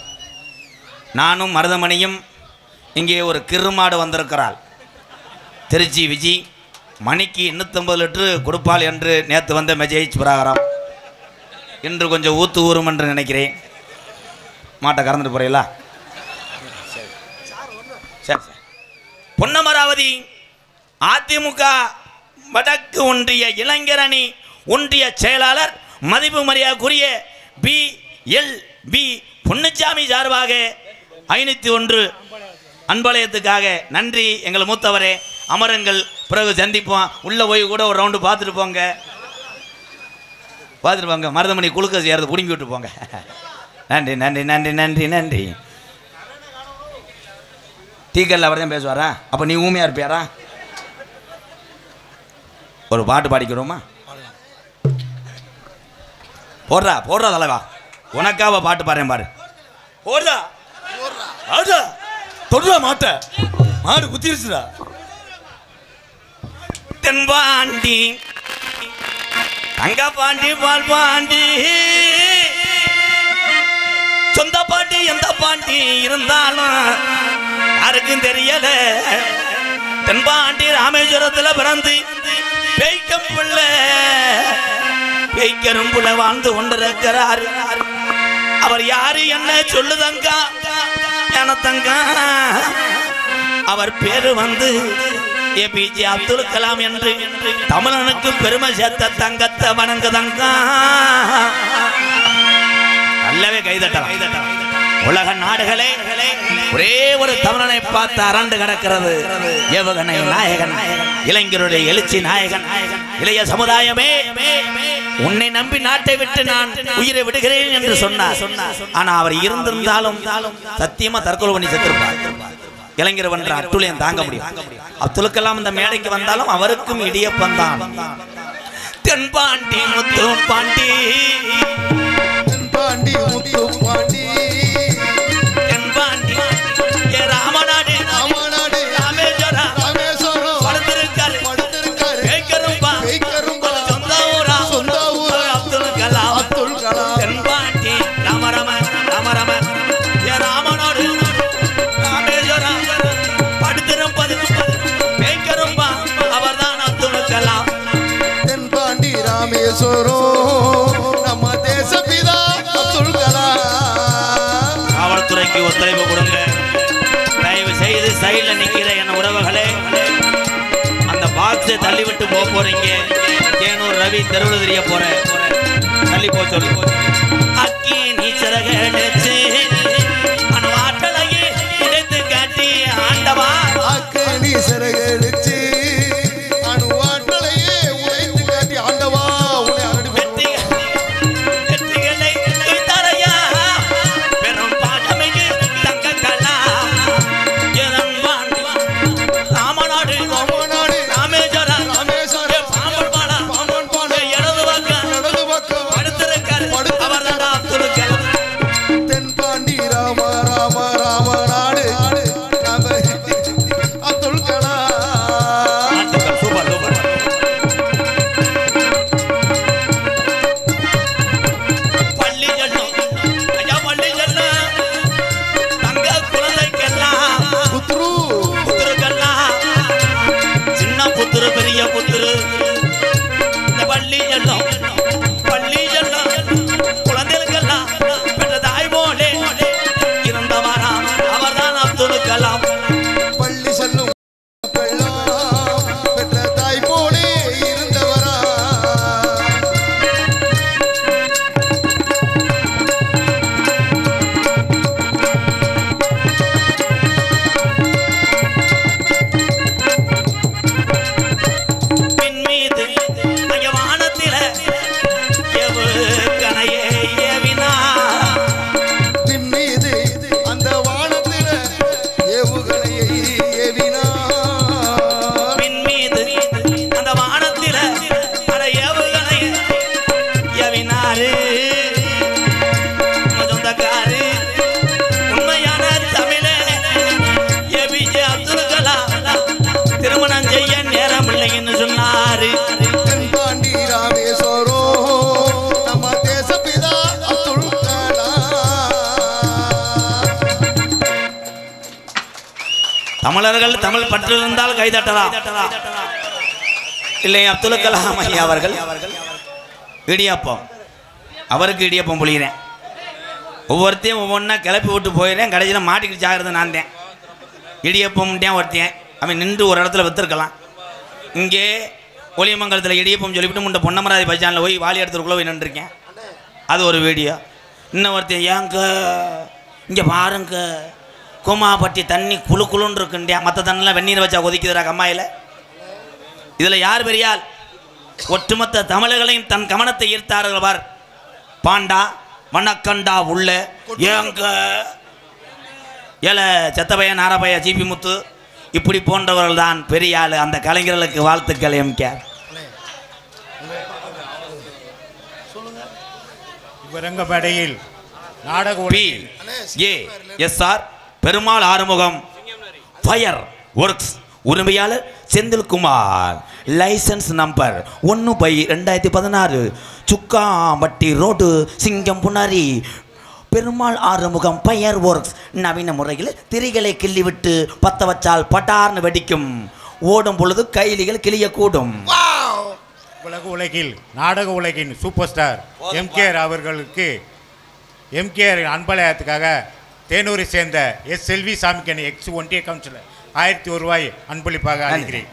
நானும் மருதமணியும் இங்கே ஒரு கிருமாடு வந்திருக்கிறாள். திருச்சி விஜி மணிக்கு 850 லிட்டரு கொடுப்பாள் என்று நேற்று வந்த மெஜேஜ் பிரகாரம் இன்று கொஞ்சம் ஊத்து ஊறும் என்று நினைக்கிறேன். மாட்டை கறந்துட்டு போறீங்களா? சரி. பொன்னமராவதி அதிமுக வடக்கு ஒன்றிய இளைஞரணி ஒன்றிய செயலாளர் மதிப்பு மரியாதைக்குரிய BLB பொன்னுச்சாமி சார்பாக 501 அன்பலயத்துக்காக நன்றி. எங்களை மூத்தவரே, அமருங்கள், பிறகு சந்திப்போம். உள்ளே போய் கூட ஒரு ரவுண்டு பார்த்துட்டு போங்க. மருதமணி குழுக்க சேர்ந்து பிடுங்கி விட்டு போங்க. நன்றி நன்றி நன்றி நன்றி நன்றி. டீக்கல்ல அவர் தான் பேசுவாரா? அப்போ நீ ஊமையாக இருப்பியாரா? ஒரு பாட்டு பாடிக்கிறோமா? போடுறா தலைவா, உனக்காக பாட்டு பாடுறேன் பாரு. போடுறா தொடுறா, மாடு குத்திருச்சுடா. தென்பாண்டி தங்க பாண்டி பால் பாண்டி சொந்த பாண்டி எந்த பாண்டி இருந்தாலும் யாருக்கும் தெரியல. தென்பாண்டி ராமேஸ்வரத்தில் பிறந்து பேய்க்கும் புள்ள வாழ்ந்து கொண்டிருக்கிறார். அவர் யாரு என்ன சொல்லுதங்க எனத்தங்க. அவர் பேரு வந்து APJ அப்துல் கலாம் என்று தமிழனுக்கு பெருமை சேர்த்த தங்கத்தை வணங்குதங்க. நல்லவே கைதட்டலாம். உலக நாடுகளே ஒரே ஒரு தமிழனை பார்த்து அரண்டு கிடக்கிறது. ஏவகனை நாயகன், இளைஞருடைய எழுச்சி நாயகன். இளைய சமுதாயமே, உன்னை நம்பி நாட்டை விட்டு நான் உயிரை விடுகிறேன் என்று சொன்னார். ஆனா அவர் இருந்திருந்தாலும் சத்தியமா தற்கொலை பண்ணி செத்திருப்பார். இளைஞர் வென்ற அட்டுழியம் தாங்க முடியும். அப்துல் கலாம் இந்த மேடைக்கு வந்தாலும் அவருக்கும் இடியப்பம் தான். தென்பாண்டி முத்து பாண்டி, தென்பாண்டி முத்து பாண்டி, தென்பாண்டி ராமநாடு ராமேஸ்வரம் படுத்திருக்காரு. சொந்த ஊரா அப்துல் கலாம். தென்பாண்டி ராமராமன் ராமநாடு ராமேஸ்வரம் படுத்திருப்பது பேக்கரும்பா, அவர்தான் அப்துல் கலாம். தென்பாண்டி ராமேஸ்வரம் நம்ம தேசபிதா அப்துல் கலாம். காவல்துறைக்கு ஒத்துழைப்பு கொடுங்க. தயவு செய்து சைடில் நிற்கிற என் உறவுகளே, அந்த பாக்ஸை தள்ளிவிட்டு போறீங்க. தேனூர் ரவி தெருவில் தெரிய போற தள்ளி சொல்லி அக்கி நீச்சரகடிச்சு அணுவாட்டலையே உடைத்து காட்டி ஆண்டவா. அக்கி நீச்சரகடிச்சு அணுவாட்டலையே உடைத்து காட்டி ஆண்டவா. வெற்றிகளை தரையா பெரும் பாட்டமைக்கு தங்க கலா. ராமநாடு ராமேஸ்வரம் பாம்பன் பாலா இடது பக்கம் படுத்திருக்காரு. அவர்தான் அப்துல் கலாம். தென்பாண்டி ராம ராம ராமநாடு அப்துல் கலாம். யாரு தென்பாண்டி ராமேஸ்வரம் நம்ம தேசப்பிதா அப்துல் கலாம். தமிழர்கள் தமிழ் பற்று இருந்தால் கைதட்டலாம். இல்லை அப்துல் கலாம் ஐயா அவர்கள் இடியாப்பம், அவருக்கு இடியாப்பம் புளிகிறேன். ஒவ்வொருத்தையும் ஒவ்வொன்றா கிளப்பி விட்டு போயிடுறேன். கடைசியில் மாட்டிக்கிட்டு சாகிறது நான் தான். இடியப்பம்ட்டேன் ஒருத்தேன், அவன் நின்று ஒரு இடத்துல விற்றுருக்கலாம். இங்கே ஒளியமங்கலத்தில் இடியப்பம் சொல்லிவிட்டு முன்ன பொன்னமராதி பஜானில் போய் வாலி இடத்துக்குள்ளே போய் நின்றுருக்கேன். அது ஒரு வீடியோ. இன்னும் ஒருத்தன் ஏங்க இங்கே பாருங்க கோமாப்பட்டி தண்ணி குழு குழுன்னு இருக்குண்டியா, மற்ற தண்ணிலாம் வெந்நீரை வச்சா கொதிக்குதுரா கம்மாயில். இதில் யார் பெரியால்? ஒட்டுமொத்த தமிழர்களையும் தன் கவனத்தை ஈர்த்தார்கள். பார் பாண்டா மணக்கண்டா உள்ள ஏங்க ஏல செத்தபைய நாரபைய ஜிபி முத்து இப்படி போன்றவர்கள் தான் பெரிய ஆள். அந்த கலைஞர்களுக்கு வாழ்த்துக்கள். எம்கேஆர் விரங்கப்படையில் நாடக PASR Perumal Arumugam fireworks உரிமையாளர் Senthilkumar, licence number 1/2016, Sukkampatti road, Singampunari. Perumal Arumugam fireworks நவீன முறையில் திரிகளை கிள்ளிவிட்டு பற்ற வச்சால் பட்டார்னு வெடிக்கும். ஓடும் பொழுது கைலிகள் கிளியக்கூடும். உலக உலகில் நாடக உலகின் சூப்பர் ஸ்டார் எம்கேஆர் அவர்களுக்கு எம்கேஆர் அன்பழகத்துக்காக தேனூரை சேர்ந்த செல்வி சாமிக்கன் எக்ஸ் ஒன்றிய கவுன்சிலர் 1001 ரூபாய் அன்பளிப்பாக அளிக்கிறேன்.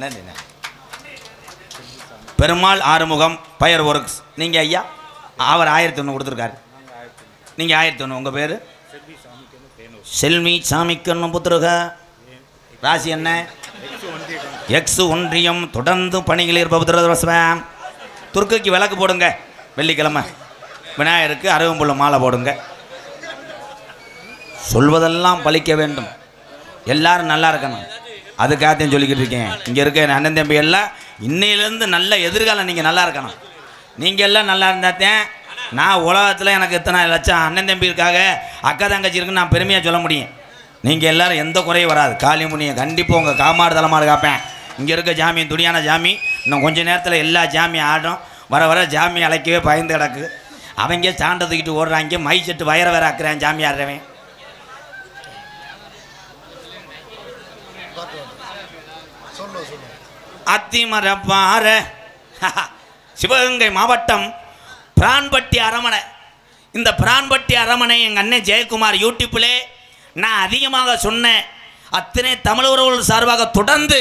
Perumal Arumugam fire works. நீங்கள் ஐயா அவர் 1001 கொடுத்துருக்காரு. நீங்கள் 1001. உங்கள் பேர் செல்வி சாமிக்கன்னு புத்திருக. ராசி என்ன? எக்ஸ் ஒன்றியம். தொடர்ந்து பணிகள் இருப்பவன். துர்க்கைக்கு விளக்கு போடுங்க. வெள்ளிக்கிழமை விநாயகருக்கு அருகம்புள்ள மாலை போடுங்க. சொல்வதெல்லாம் பலிக்க வேண்டும். எல்லாரும் நல்லா இருக்கணும். அதுக்காகத்தையும் சொல்லிக்கிட்டு இருக்கேன். இங்கே இருக்க அண்ணன் தம்பி எல்லாம் இன்னையிலேருந்து நல்ல எதிர்காலம் நீங்கள் நல்லா இருக்கணும். நீங்கள் எல்லாம் நல்லா இருந்தாத்தான் நான் உலகத்தில் எனக்கு இத்தனை லட்சம் அண்ணன் தம்பி இருக்காக, அக்கா தங்கச்சி இருக்குன்னு நான் பெருமையாக சொல்ல முடியும். நீங்கள் எல்லோரும் எந்த குறையும் வராது. காளிமுனியை கண்டிப்பாக உங்கள் காமாடு தலைமாடு காப்பேன். இங்கே இருக்க ஜாமியம் துணியான ஜாமி. இன்னும் கொஞ்சம் நேரத்தில் எல்லா ஜாமியும் ஆடும். வர வர ஜாமி அழைக்கவே பயந்து கிடக்கு. அவங்க சாண்டை தூக்கிட்டு ஓடுறாங்க. மை செட்டு வயர வேற ஆக்குறேன் ஜாமி ஆடுறவன். அத்திமரப்பாற சிவகங்கை மாவட்டம் பிரான்பட்டி அரமனை. இந்த பிரான்பட்டி அரமனை எங்கள் அண்ணன் ஜெயக்குமார் யூடியூப்பில் நான் அதிகமாக சொன்னேன். அத்தனை தமிழர்கள் சார்பாக தொடர்ந்து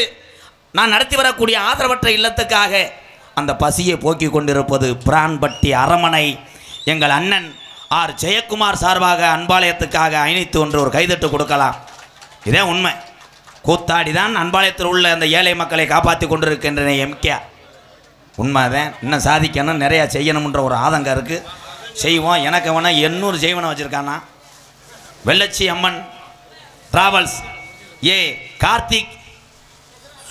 நான் நடத்தி வரக்கூடிய ஆதரவற்ற இல்லத்துக்காக அந்த பசியை போக்கி கொண்டிருப்பது பிரான்பட்டி அரமனை. எங்கள் அண்ணன் ஆர் ஜெயக்குமார் சார்பாக அன்பாலயத்துக்காக 501 ஒரு கைதட்டு கொடுக்கலாம். இதே உண்மை. கூத்தாடி தான் அன்பாலயத்தில் உள்ள அந்த ஏழை மக்களை காப்பாற்றி கொண்டிருக்கின்றன எம்கேஆர். உண்மைதான். இன்னும் சாதிக்கணும், நிறையா செய்யணும்ன்ற ஒரு ஆதங்கம் இருக்குது. செய்வோம். எனக்கு வேணா 800 செய்வனை வச்சுருக்கானா. வெள்ளச்சி அம்மன் டிராவல்ஸ் கார்த்திக்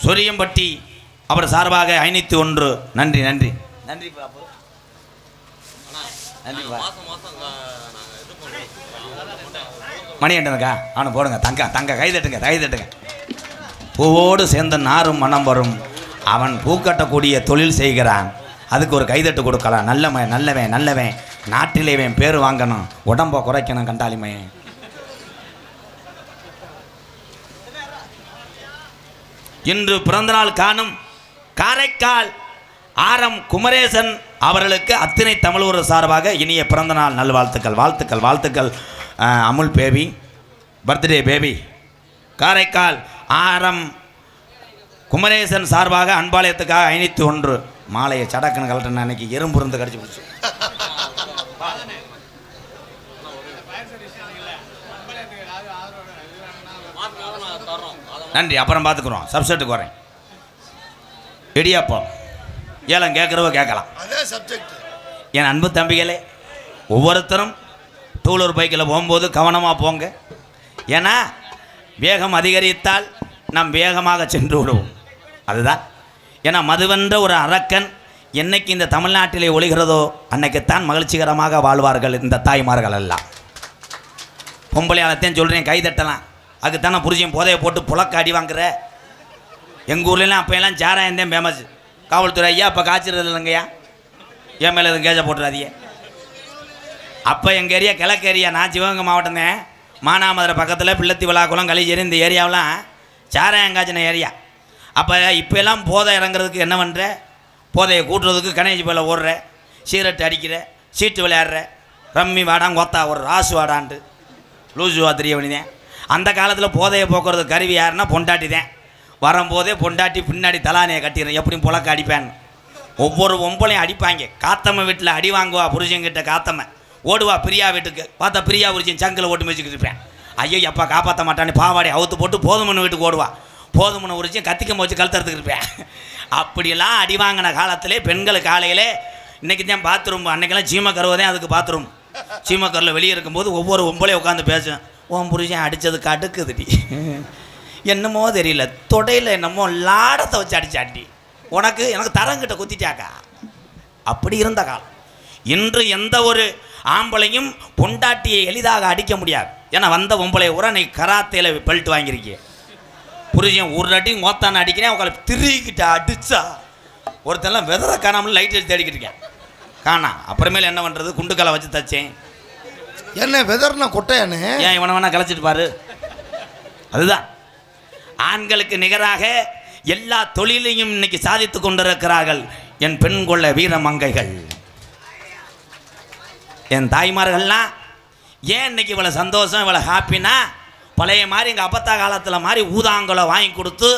சொரியம்பட்டி அவர் சார்பாக 501. நன்றி நன்றி நன்றி பாப்பு. நன்றி. மணிகண்டனுக்கா அவனை போடுங்க. தங்க கைதட்டுங்க கைதட்டுங்க. பூவோடு சேர்ந்த நாரும் மனம் வரும். அவன் பூக்கட்டக்கூடிய தொழில் செய்கிறான். அதுக்கு ஒரு கைதட்டு கொடுக்கலாம். நல்லவன் நல்லவன் நல்லவன். நாட்டிலேவன் பேர் வாங்கணும். உடம்பை குறைக்கணும். கண்டாளிமையன் இன்று பிறந்தநாள் காணும் காரைக்கால் ஆரம் குமரேசன் அவர்களுக்கு அத்தனை தமிழர் சார்பாக இனிய பிறந்தநாள் நல்வாழ்த்துக்கள். வாழ்த்துக்கள் வாழ்த்துக்கள். Amul baby birthday baby. Karaikal ஆரம் குமரேசன் சார்பாக அன்பாலயத்துக்காக 501. மாலையை சடக்குன்னு கலட்டுன்னு அன்னைக்கு எறும்பு இருந்து கடிச்சு பிடிச்சி. நன்றி. அப்புறம் பார்த்துக்குறோம். சப்ஜெக்டுக்கு வரேன். இடியாப்பம் ஏலம் கேட்குறவோ கேட்கலாம். என் அன்பு தம்பிகளே, ஒவ்வொருத்தரும் டூலர் பைக்கில் போகும்போது கவனமாக போங்க. ஏன்னா வேகம் அதிகரித்தால் நாம் வேகமாக சென்று விடுவோம். அதுதான். ஏன்னா மதுவென்ற ஒரு அரக்கன் என்னைக்கு இந்த தமிழ்நாட்டிலே ஒளிகிறதோ அன்னைக்குத்தான் மகிழ்ச்சிகரமாக வாழ்வார்கள் இந்த தாய்மார்கள் எல்லாம். பொம்பளையாளத்தையும் சொல்கிறேன், கைதட்டலாம். அதுக்குத்தானே புரிஜியம் போதையை போட்டு புழக்க அடி வாங்குற. எங்கள் ஊர்லாம் அப்போயெல்லாம் சாராயந்தேன் ஃபேமஸ். காவல்துறை ஐயா அப்போ காய்ச்சறது இல்லைங்கய்யா, என் மேலே எதுவும் கேஜை போட்டுறாதியே. அப்போ எங்கள் ஏரியா கிழக்கு ஏரியா, நான் சிவகங்கை மாவட்டம் தான், மானாமதுரை பக்கத்தில் பிள்ளத்தி விழாக்குளம் கலிச்சேரி இந்த ஏரியாவெலாம் சாராயங்காய்ச்சின ஏரியா. அப்போ இப்போல்லாம் போதை இறங்குறதுக்கு என்ன பண்ணுற, போதையை கூட்டுறதுக்கு கணேஜ் பேல ஓடுற, சீரட்டு அடிக்கிற, சீட்டு விளையாடுற, ரம்மி வாடான் கொத்தா ஒரு ராசு வாடான்ட்டு லூசு வா தெரிய வேண்டியதேன். அந்த காலத்தில் போதையை போக்குறது கருவி யாருன்னா பொண்டாட்டி தான். வரும்போதே பொண்டாட்டி பின்னாடி தலானையை கட்டிடுறேன், எப்படியும் புழக்க அடிப்பேன்னு. ஒவ்வொரு ஒம்பளையும் அடிப்பாங்க. காத்தம்மை வீட்டில் அடி வாங்குவா புருஷங்கிட்ட, காத்தம்மை ஓடுவா பிரியா வீட்டுக்கு, பார்த்தா பிரியா புருஷன் சங்கில் ஓட்டு வச்சுக்கிட்டு இருப்பேன். ஐயோ அப்பா காப்பாற்ற மாட்டான்னு பாவாடி அவுத்து போட்டு போதுமன்னு வீட்டுக்கு ஓடுவா. போதுமன்னு உரிச்சு கத்திக்கம் வச்சு கழுத்துறதுக்கு இருப்பேன். அப்படிலாம் அடி வாங்கின காலத்திலே பெண்கள் காலையிலே, இன்றைக்கி தான் பாத்ரூம், அன்றைக்கெல்லாம் சீமக்கருவதே அதுக்கு பாத்ரூம். சீமக்கரில் வெளியே இருக்கும்போது ஒவ்வொரு ஒம்பளையும் உட்காந்து பேசுவேன். உன் புருஷன் அடித்தது கடுக்குதுடி, என்னமோ தெரியல, தொடையில் என்னமோ லாடத்தை வச்சு அடிச்சாட்டி, உனக்கு எனக்கு தரங்கிட்ட குத்திட்டாக்கா. அப்படி இருந்த காலம். இன்று எந்த ஒரு ஆம்பளையும் பொண்டாட்டியை எளிதாக அடிக்க முடியாது. ஏன்னா வந்த பொம்பளை ஊரா நீ கராத்தையில் பெல்ட் வாங்கியிருக்கிய, புருஷன் ஒரு அடி மோத்தான அடிக்கிறேன், உங்களை திருக்கிட்ட அடிச்சா ஒருத்தெல்லாம் வெதரை காணாமல் லைட் அடித்து தேடிக்கிட்டு இருக்கேன் காணா. அப்புறமேல என்ன பண்ணுறது, குண்டுக்காலை வச்சு தச்சேன். என்ன வெதர்னா கொட்டையானே, ஏன் இவனை வேணா கலைச்சிட்டு பாரு. அதுதான் ஆண்களுக்கு நிகராக எல்லா தொழிலையும் இன்னைக்கு சாதித்து கொண்டிருக்கிறார்கள் என் பெண் கொள்ள வீரமங்கைகள், என் தாய்மார்கள்லாம். ஏன் இன்னைக்கு இவ்வளோ சந்தோஷம், இவ்வளோ ஹாப்பினா, பழைய மாதிரி எங்கள் அப்பத்தா காலத்தில் மாதிரி ஊதாங்கலை வாங்கி கொடுத்து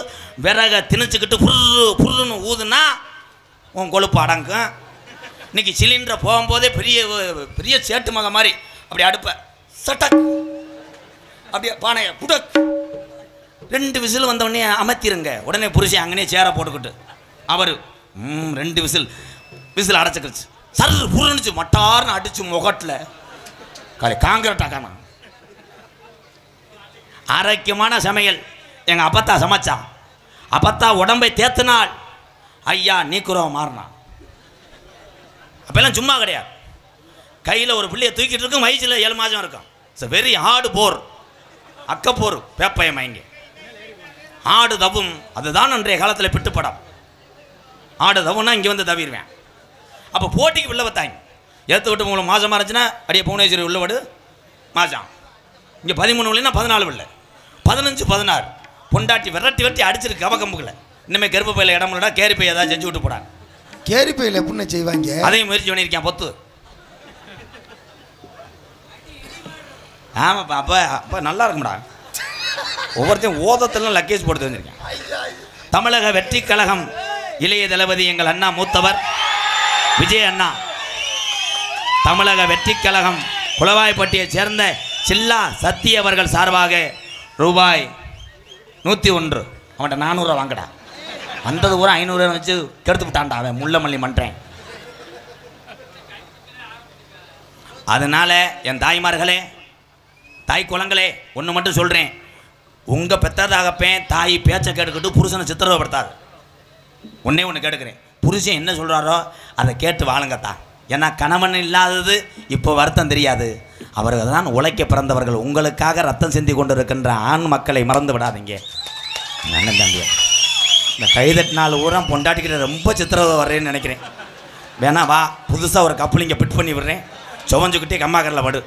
விறகை திணிச்சுக்கிட்டு புரு புருன்னு ஊதுனா உன் கொழுப்பு அடங்கும். இன்னைக்கு சிலிண்டரை போகும்போதே பெரிய பெரிய சேட்டு மக மாதிரி அப்படி அடுப்ப சட்டக் அப்படியே பானையை புடக் 2 விசில் வந்தவுடனே அமர்த்திருங்க. உடனே புருஷன் அங்கனே சேரை போட்டுக்கிட்டு அவர் 2 விசில் அடைச்சிக்கிடுச்சு, சரு புருணுச்சு, மட்டார்னு அடிச்சு முகட்டில் காலை காங்கிரட்டாக்கான ஆரோக்கியமான சமையல் எங்கள் அப்பத்தா சமைச்சான். அப்பத்தா உடம்பை தேத்தினாள், ஐயா நீக்குறோம் மாறினான். அப்பெல்லாம் சும்மா கிடையாது, கையில் ஒரு பிள்ளையை தூக்கிட்டு இருக்கும், வயசில் 7 மாதம் இருக்கும். இட்ஸ் வெரி ஹார்டு போர், அக்கப்போர் பேப்பயம் இங்கே ஆடு தவும். அதுதான் அன்றைய காலத்தில் பிட்டுப்படம். ஆடு தவுன்னா இங்கே வந்து தவிடுவேன். அப்போ போட்டிக்கு உள்ள வைத்தாங்க. ஏற்று விட்டு 3 மாதமாக இருந்துச்சுன்னா அடியே புவனேஸ்வரி உள்ள விடு மாதம். இங்கே 13 இல்லைன்னா 14 இல்லை, 15 16 பொண்டாட்டி விரட்டி விரட்டி அடிச்சிருக்கு கவக்கம்புகளை. இனிமேல் கருப்பு பையில் இடம் இல்லைடா, கேரி பை ஏதாவது செஞ்சு விட்டு போடாங்க. கேரி பையில் எப்படின்னு செய்வாங்க, அதையும் முயற்சி பண்ணியிருக்கேன் பொத்து. ஆமாப்பா, அப்போ அப்போ நல்லா இருக்கும்டா. ஒவ்வொருத்தையும் ஓதத்தெல்லாம் லக்கேஜ் போட்டு தெரிஞ்சிருக்கேன். தமிழக வெற்றி கழகம் இளைய தளபதி எங்கள் அண்ணா மூத்தவர் விஜய் அண்ணா, தமிழக வெற்றி கழகம் குளவாய்ப்பட்டியைச் சேர்ந்த சில்லா சத்தி அவர்கள் சார்பாக ரூபாய் 101, அவன்கிட்ட 400 வாங்கடா, வந்தது ஒரு 500 வச்சு கெடுத்து விட்டான்டா அவன், முள்ள மல்லி பண்ணுறேன். அதனால் என் தாய்மார்களே, தாய் குலங்களே, ஒன்று மட்டும் சொல்கிறேன், உங்கள் பெற்றதாகப்பேன் தாய் பேச்சை கேட்டுக்கிட்டு புருஷனை சித்திரவப்படுத்தாது. ஒன்றே ஒன்று கேட்டுக்கிறேன், புருஷன் என்ன சொல்கிறாரோ அதை கேட்டு வாழுங்கத்தான். ஏன்னா கணவன் இல்லாதது இப்போ வருத்தம் தெரியாது, அவர்கள் தான் உழைக்க பிறந்தவர்கள். உங்களுக்காக ரத்தம் சிந்தி கொண்டு இருக்கின்ற ஆண் மக்களை மறந்து விடாதீங்க. அண்ணன் தம்பி, இந்த கைதட்டினால ஊரம் பொண்டாட்டிக்கிட்ட ரொம்ப சித்திரவதை வர்றேன்னு நினைக்கிறேன். வேணா வா, புதுசாக ஒரு கப்பல் இங்கே பிட் பண்ணி விடுறேன், சுவஞ்சுக்கிட்டே கம்மாக்கரில் படு.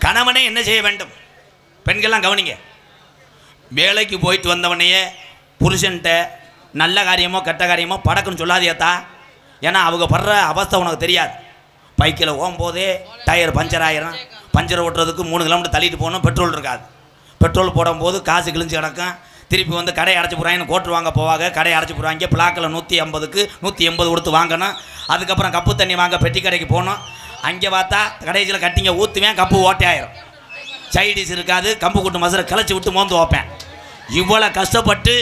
கணவனே என்ன செய்ய வேண்டும், பெண்கள்லாம் கவனிங்க. வேலைக்கு போயிட்டு வந்தவனையே புருஷன்ட்ட நல்ல காரியமோ கெட்ட காரியமோ படக்குன்னு சொல்லாதியாத்தா. ஏன்னா அவங்க படுற அவஸ்தை உனக்கு தெரியாது. பைக்கில் போகும்போதே டயர் பஞ்சர் ஆயிரும், பஞ்சர் ஓட்டுறதுக்கு 3 கிலோமீட்டர் தள்ளிட்டு போகணும், பெட்ரோல் இருக்காது. பெட்ரோல் போடும்போது காசு கிழிஞ்சு கிடக்கும். திருப்பி வந்து கடை அடைச்சி போடுறாங்கன்னு கோட்டு வாங்க போவாங்க, கடை அடைச்சி போடுவாங்க. பிளாக்கில் 150க்கு 180 கொடுத்து வாங்கணும். அதுக்கப்புறம் கப்பு தண்ணி வாங்க பெட்டி கடைக்கு போகணும். அங்கே பார்த்தா கடைசியில் கட்டிங்க ஊற்றுவேன், கப்பு ஓட்டை ஆயிரும். சைடிஸ் இருக்காது, கம்பு கூட்டு மசுரை கிளச்சி விட்டு மோந்து வைப்பேன். இவ்வளோ கஷ்டப்பட்டு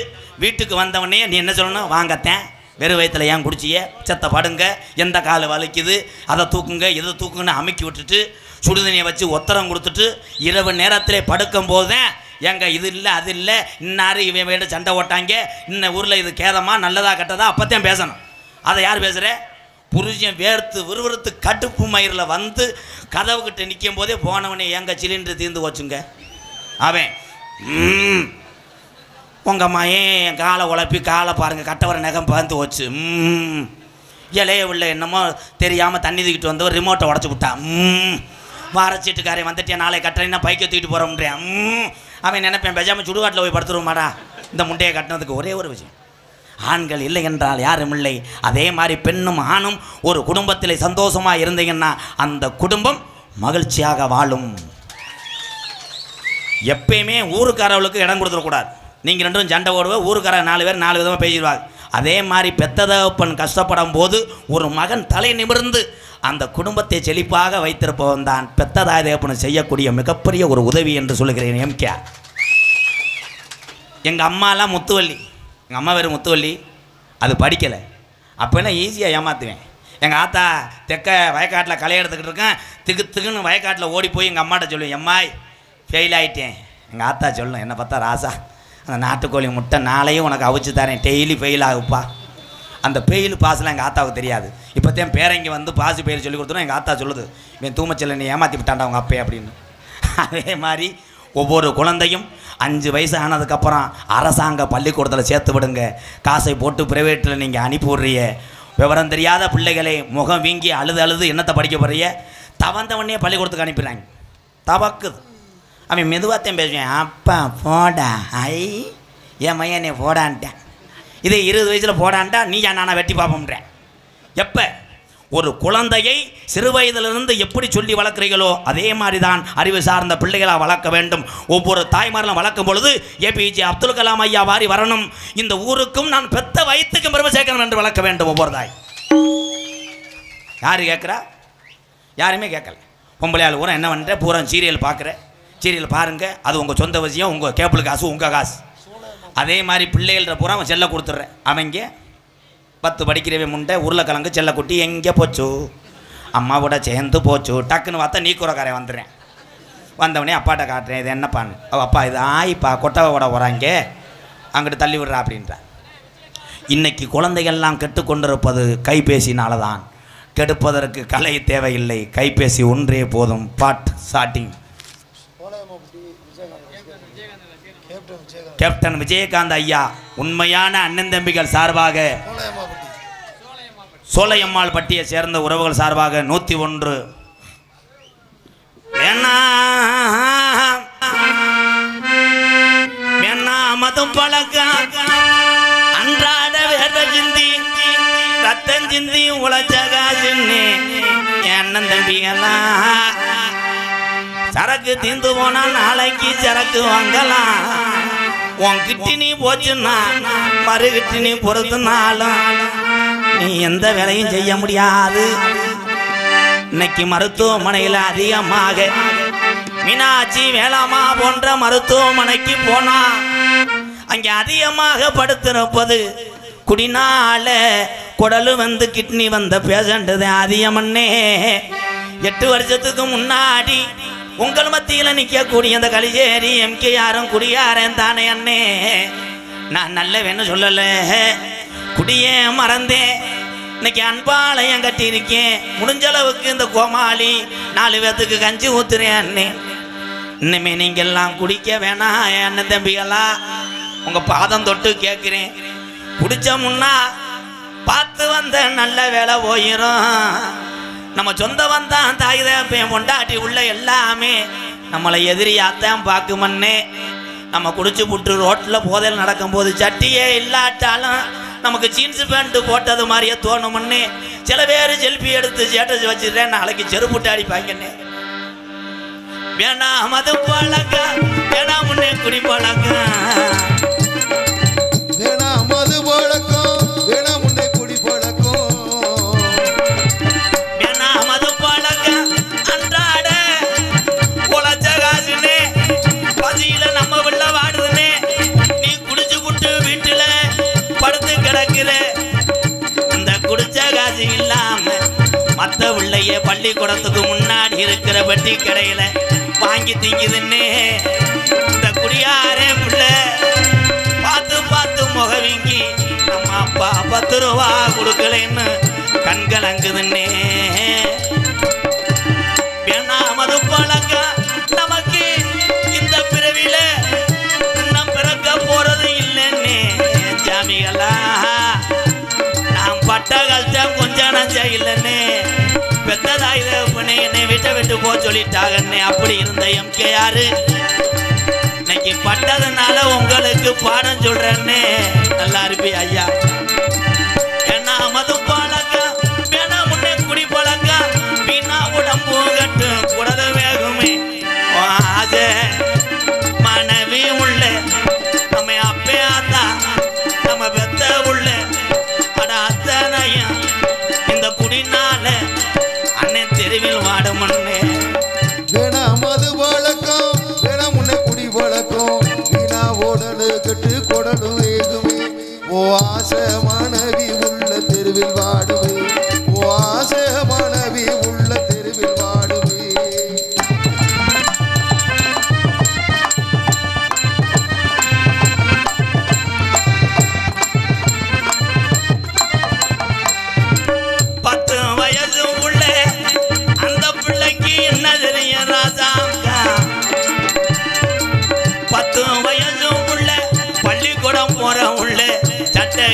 வீட்டுக்கு வந்தவனே நீ என்ன சொல்லணும், வாங்கத்தேன் வெறும் வயிற்றில் ஏன் குடிச்சியே, செத்த படுங்க, எந்த கால் வலிக்குது அதை தூக்குங்க இதை தூக்குங்கன்னு அமுக்கி விட்டுட்டு சுடுதண்ணியை வச்சு ஒத்தரம் கொடுத்துட்டு இரவு நேரத்திலே படுக்கும் போதுதான் எங்க இது இல்லை அது இல்லை, இன்னாரு இவன் வேண்ட சண்டை ஓட்டாங்க, இன்ன ஊரில் இது கேதமா நல்லதா கெட்டதா அப்போத்தான் பேசணும். அதை யார் பேசுகிற, புருஷன் வேர்த்து விறுவிறுத்து கடுப்பு மயிரில் வந்து கதவுக்கிட்ட நிற்கும் போதே போனவனே எங்க சிலிண்டர் தீர்ந்து வச்சுங்க அவன் உங்கள் மயன் காலை உழப்பி காலை பாருங்கள் கட்டவர நகம் பார்த்து வச்சு இலைய உள்ள என்னமோ தெரியாமல் தண்ணி தூக்கிட்டு வந்தவர் ரிமோட்டை உடச்சி விட்டான் வாரச்சீட்டுக்காரே வந்துட்டேன் நாளை கட்டுறேன்னா பைக்கை தூக்கிட்டு போகிறோம்ன்றேன் அவன் நினைப்பேன் பெஜாமல் சுடுகாட்டில் போய் படுத்துருவோமாடா இந்த முட்டையை கட்டினதுக்கு ஒரே ஒரு விஷயம் ஆண்கள் இல்லை என்றால் யாரும் இல்லை அதே மாதிரி பெண்ணும் ஆணும் ஒரு குடும்பத்தில் சந்தோஷமாக இருந்தீங்கன்னா அந்த குடும்பம் மகிழ்ச்சியாக வாழும் எப்பயுமே ஊருக்காரவளுக்கு இடம் கொடுத்துடக்கூடாது நீங்கள் ரெண்டும் சண்டை ஓடுவ ஊருக்கார 4 பேர் 4 விதமாக பேசிடுவாங்க அதே மாதிரி பெத்ததப்பன் கஷ்டப்படும் போது ஒரு மகன் தலை நிமிர்ந்து அந்த குடும்பத்தை செழிப்பாக வைத்திருப்பவன் தான் பெத்ததாய் தேப்பனை செய்யக்கூடிய மிகப்பெரிய ஒரு உதவி என்று சொல்லுகிறேன் எம்கே எங்கள் அம்மாலாம் முத்துவள்ளி எங்கள் அம்மா வேறு முத்துவள்ளி அது படிக்கலை அப்போல்லாம் ஈஸியாக ஏமாற்றுவேன் எங்கள் ஆத்தா தெக்க வயக்காட்டில் களை எடுத்துக்கிட்டு இருக்கேன் திக்குன்னு வயக்காட்டில் ஓடி போய் எங்கள் அம்மாட்ட சொல்லுவேன் எம்மாய் ஃபெயில் ஆகிட்டேன் எங்கள் ஆத்தா சொல்லணும் என்னை பார்த்தா ராசா அந்த நாட்டுக்கோழி முட்டை நாளையும் உனக்கு அவிச்சு தரேன் டெய்லி ஃபெயில் ஆகுப்பா அந்த பெயில் பாஸ்லாம் எங்கள் ஆத்தாவுக்கு தெரியாது இப்போ தான் பேரங்க வந்து பாசு பெயில் சொல்லி கொடுத்தோம் எங்கள் ஆத்தா சொல்லுது இவன் தூமச்சல நீ ஏமாற்றி விட்டாண்டா அவங்க அப்பே அப்படின்னு அதே மாதிரி ஒவ்வொரு குழந்தையும் 5 வயசு ஆனதுக்கப்புறம் அரசாங்க பள்ளிக்கூடத்தில் சேர்த்து விடுங்க காசை போட்டு ப்ரைவேட்டில் நீங்கள் அனுப்பி விட்றிய விவரம் தெரியாத பிள்ளைகளை முகம் வீங்கி அழுது என்னத்தை படிக்க போறிய தவந்தவனே பள்ளிக்கூடத்துக்கு அனுப்பிடுறாங்க தவக்குது அவன் மெதுவாகத்தையும் பேசுவேன் அப்பா போடா ஐ என் மையனே போடான்ட்டேன் இதே 20 வயசில் போடான்ட்டா நீ நானா வெட்டி பார்ப்போம்ன்றேன் எப்போ ஒரு குழந்தையை சிறு வயதிலிருந்து எப்படி சொல்லி வளர்க்குறீங்களோ அதே மாதிரி தான் அறிவு சார்ந்த பிள்ளைகளாக வளர்க்க வேண்டும் ஒவ்வொரு தாய்மார்களும் வளர்க்கும் பொழுது ஏபிஜே அப்துல் கலாம் ஐயா வாரி வரணும் இந்த ஊருக்கும் நான் பெத்த வயிற்றுக்கும் பெருமை சேர்க்கணும் என்று வளர்க்க வேண்டும் ஒவ்வொரு தாய் யார் கேட்குறா யாருமே கேட்கல பொம்பளையாள் ஊரம் என்ன பண்ணுற பூரா சீரியல் பார்க்குறேன் சீரியல் பாருங்கள் அது உங்கள் சொந்த விஷயம் உங்கள் கேபிள் காசு உங்கள் காசு அதே மாதிரி பிள்ளைகள்கிட்ட பூரா அவன் செல்ல கொடுத்துட்றேன் அவங்க 10 படிக்கிறவே முண்டை உருளைக்கிழங்கு செல்லக்குட்டி எங்கே போச்சு அம்மாவோட சேர்ந்து போச்சு டக்குன்னு பார்த்தா நீ கூறக்காரே வந்துடுறேன் வந்தவனே அப்பாட்ட காட்டுறேன் இது என்னப்பான்னு அப்பா இது ஆயிப்பா கொட்டவை விட போகிறாங்க அங்கிட்டு தள்ளி விடுறா அப்படின்றா இன்னைக்கு குழந்தைகள்லாம் கெட்டுக்கொண்டிருப்பது கைபேசினால தான் கெடுப்பதற்கு கலை தேவையில்லை கைபேசி ஒன்றே போதும் பாட் ஸ்டார்டிங் கேப்டன் விஜயகாந்த் ஐயா உண்மையான அண்ணன் தம்பிகள் சார்பாக சோலையம்மாள் பட்டியை சேர்ந்த உறவுகள் சார்பாக 101 மதம் பழக்க அன்றாட வேர்வை சிந்தி ரத்தம் சிந்தி உழைச்சகாசின்னு அண்ணன் தம்பிகளாம் சரக்கு தீந்து போனா நாளைக்கு சரக்கு வாங்கலாம் உன் கிட்டினி போச்சுன்னா மறு கிட்டினி பொறுத்துனாலும் நீ எந்த வேலையும் செய்ய முடியாது இன்னைக்கு மருத்துவமனையில் அதிகமாக மீனாட்சி வேளாமா போன்ற மருத்துவமனைக்கு போனா அங்கே அதிகமாக படுத்திருப்பது குடினால குடலு வந்து கிட்னி வந்த பேஷண்ட் தான் அதிகமன்னே 8 வருஷத்துக்கு முன்னாடி உங்கள் மத்தியில் நிற்கக்கூடிய அந்த கலிஜேரி எம்கே யாரும் குடியாரன் தானே அண்ணே நான் நல்லவேன்னு சொல்லலை குடியே மறந்தேன் இன்னைக்கு அன்பாலயம் கட்டியிருக்கேன் முடிஞ்சளவுக்கு இந்த கோமாளி 4 பேர்த்துக்கு கஞ்சி ஊத்துறேன் அண்ணே இன்னுமே நீங்கள்லாம் குடிக்க வேணாம் அண்ணன் தம்பிகளா உங்கள் பாதம் தொட்டு கேட்குறேன் குடிச்ச முன்னா பார்த்து வந்த நல்ல வேலை போயிடும் நம்ம சொந்த வந்தான் தாய் தேப்பேன் பொண்டாட்டி உள்ள எல்லாமே நம்மளை எதிரியாத்தான் பார்க்குமன்னே நம்ம குடிச்சு புட்டு ரோட்டில் போதையில் நடக்கும்போது சட்டியே இல்லாட்டாலும் நமக்கு ஜீன்ஸ் பேண்ட் போட்டது மாதிரியே தோணுமுன்னே சில பேர் செல்ஃபி எடுத்து ஸ்டேட்டஸ் வச்சிடுறேன் நாளைக்கு செருப்புட்டு அடிப்பாங்கன்னே வேணாம் மது பழக்க வேணாம் முன்னே குடி பழக்க வேணாம் மது பழக்கம் வேணாம் முன்னே குடி பழக்கம் வேணாம் மது பழக்க அன்றாட உழைச்ச காசுனே பசியில நம்ம உள்ள வாடுதுனே நீ குடிச்சு புட்டு வீட்டுல படுத்து கிடக்குற இந்த குடிச்ச காசு இல்லாம மற்ற பிள்ளைய பள்ளிக்கூடத்துக்கு முன்னாடி இருக்கிற பெட்டி கடையில வாங்கி திங்குதுன்னே இந்த குடியாரே பிள்ளை பார்த்து பார்த்து முகவிங்கி நம்ம அப்பா 10 ரூபா கொடுக்கலன்னு கண்கலங்குதுன்னே வேணாமது பழக்கம் நமக்கு இந்த பிறவில இன்னும் பிறக்க போறது இல்லை குடியெல்லாம் நான் பட்ட கஷ்டம் கொஞ்சம் நஞ்சம் இல்லைன்னே பெத்ததாய் தேவனே என்னை விட்டு விட்டு போக சொல்லிட்டாங்கன்னே அப்படி இருந்த எம்கே யாரு இன்னைக்கு பட்டதுனால உங்களுக்கு பாடம் சொல்றேன்னே நல்லா இருப்பி ஐயா என்ன மது பழக்கம் வேணா முன்னே குடி பழக்கம் வீணா உடம்பு கட்டு குடல வேகுமே ஆசை மனைவி உள்ள நம்ம அப்பே ஆத்தா நம்ம பெத்த உள்ள அட அத்தனையும் இந்த குடினால அண்ணன் தெருவில் வாடுமண்ணே வேணா மது பழக்கம் வேணா முன்ன குடி பழக்கம் வீணா ஓடலு கட்டு கொடலு வேகுமே ஓ ஆசை மனைவி உள்ள தெருவில் வாடுவே ஓ ஆசை மனைவி உள்ள தெருவில் வாடுவே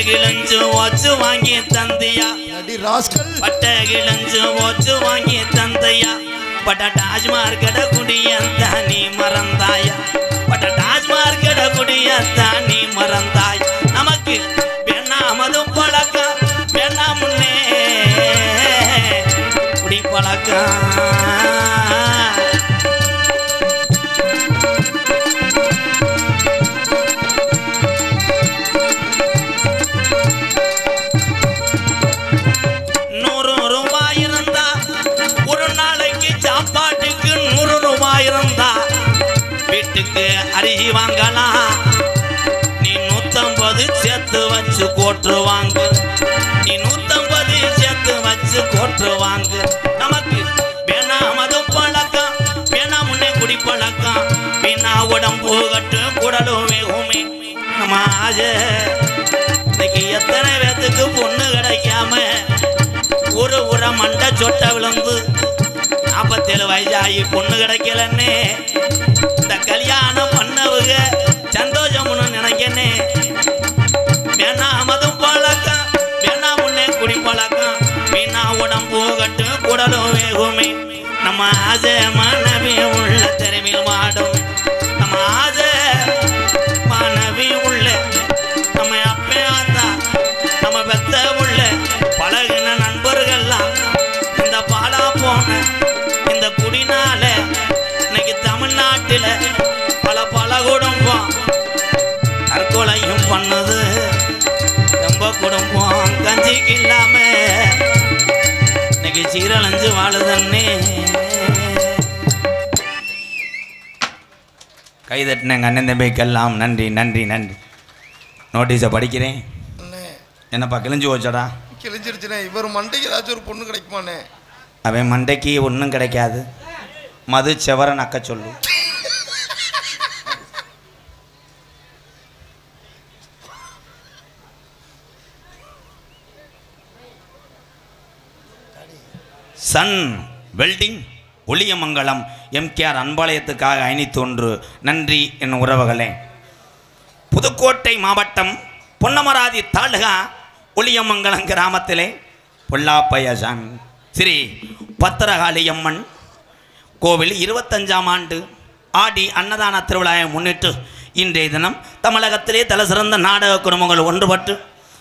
கிழஞ்சு ஓச்சு வாங்கி தந்தையா பட்ட கிழஞ்சு ஓச்சு வாங்கி தந்தையா பட்ட டாஜ் மார்க்கெட குடியந்தா நீ மறந்தாயா பட்ட டாஜ் மார்க்கெட குடியந்தா நீ மறந்தாய் நமக்கு வேணா மது பழக்கம் வேணா முன்னே குடி பழக்கம் வீட்டுக்கு அரிசி வாங்கலாம் நீ 150 சேர்த்து வச்சு கோட்டு வாங்கு நீ 150 சேர்த்து வச்சு கோட்டு வாங்கு நமக்கு வேணா மது பழக்கம் வேணா முன்னே குடி பழக்கம் வீணா உடம்பு கட்டு குடலும் வேகுமே நம்ம ஆசை இன்னைக்கு எத்தனை பேத்துக்கு பொண்ணு கிடைக்காம ஊர மண்டை சொட்டை விழுந்து 47 வயசாகி பொண்ணு கிடைக்கலன்னே இந்த கல்யாணம் பண்ணவுக சந்தோஷம்னு நினைக்கனே வேணா மது பழக்கம் வேணா முன்னே குடி பழக்கம் வீணா உடம்பு கட்டு குடலும் வேகுமே நம்ம ஆசை மனைவி உள்ள தெருவில் மாடும் நம்ம ஆசை மனைவி உள்ள நம்ம அப்பே ஆத்தா நம்ம பெத்த உள்ள பழகின நண்பர்கள்லாம் இந்த பாலா போன இந்த குடினால இன்னைக்கு தமிழ்நாட்டில் பல குடும்பம் தற்கொலையும் பண்ணுது ரொம்ப குடும்பம் கஞ்சிக்கு இல்லாம இன்னைக்கு சீரழிஞ்சு வாழுதன்னே கைதட்டின எங்கள் அண்ணன் தம்பிக்கெல்லாம் நன்றி நன்றி நன்றி நோட்டீஸை படிக்கிறேன் என்னப்பா கிழிஞ்சு போச்சடா கிழிஞ்சிருச்சுனே இவர் மண்டைக்கு ஏதாச்சும் ஒரு பொண்ணு கிடைக்குமானே அவன் மண்டைக்கு ஒன்றும் கிடைக்காது மது செவர நக்க சொல்லு சன் வெல்டிங் ஒளியமங்கலம் எம்கேஆர் அன்பாலயத்துக்காக 501 நன்றி என் உறவுகளே. புதுக்கோட்டை மாவட்டம் பொன்னமராதி தாலுகா ஒளியமங்கலம் கிராமத்திலே பொல்லாப்பையசாமி ஸ்ரீ பத்திரகாளியம்மன் கோவில் 25ஆம் ஆண்டு ஆடி அன்னதான திருவிழாவை முன்னிட்டு இன்றைய தினம் தமிழகத்திலே தலை சிறந்த நாடக குடும்பங்கள் ஒன்றுபட்டு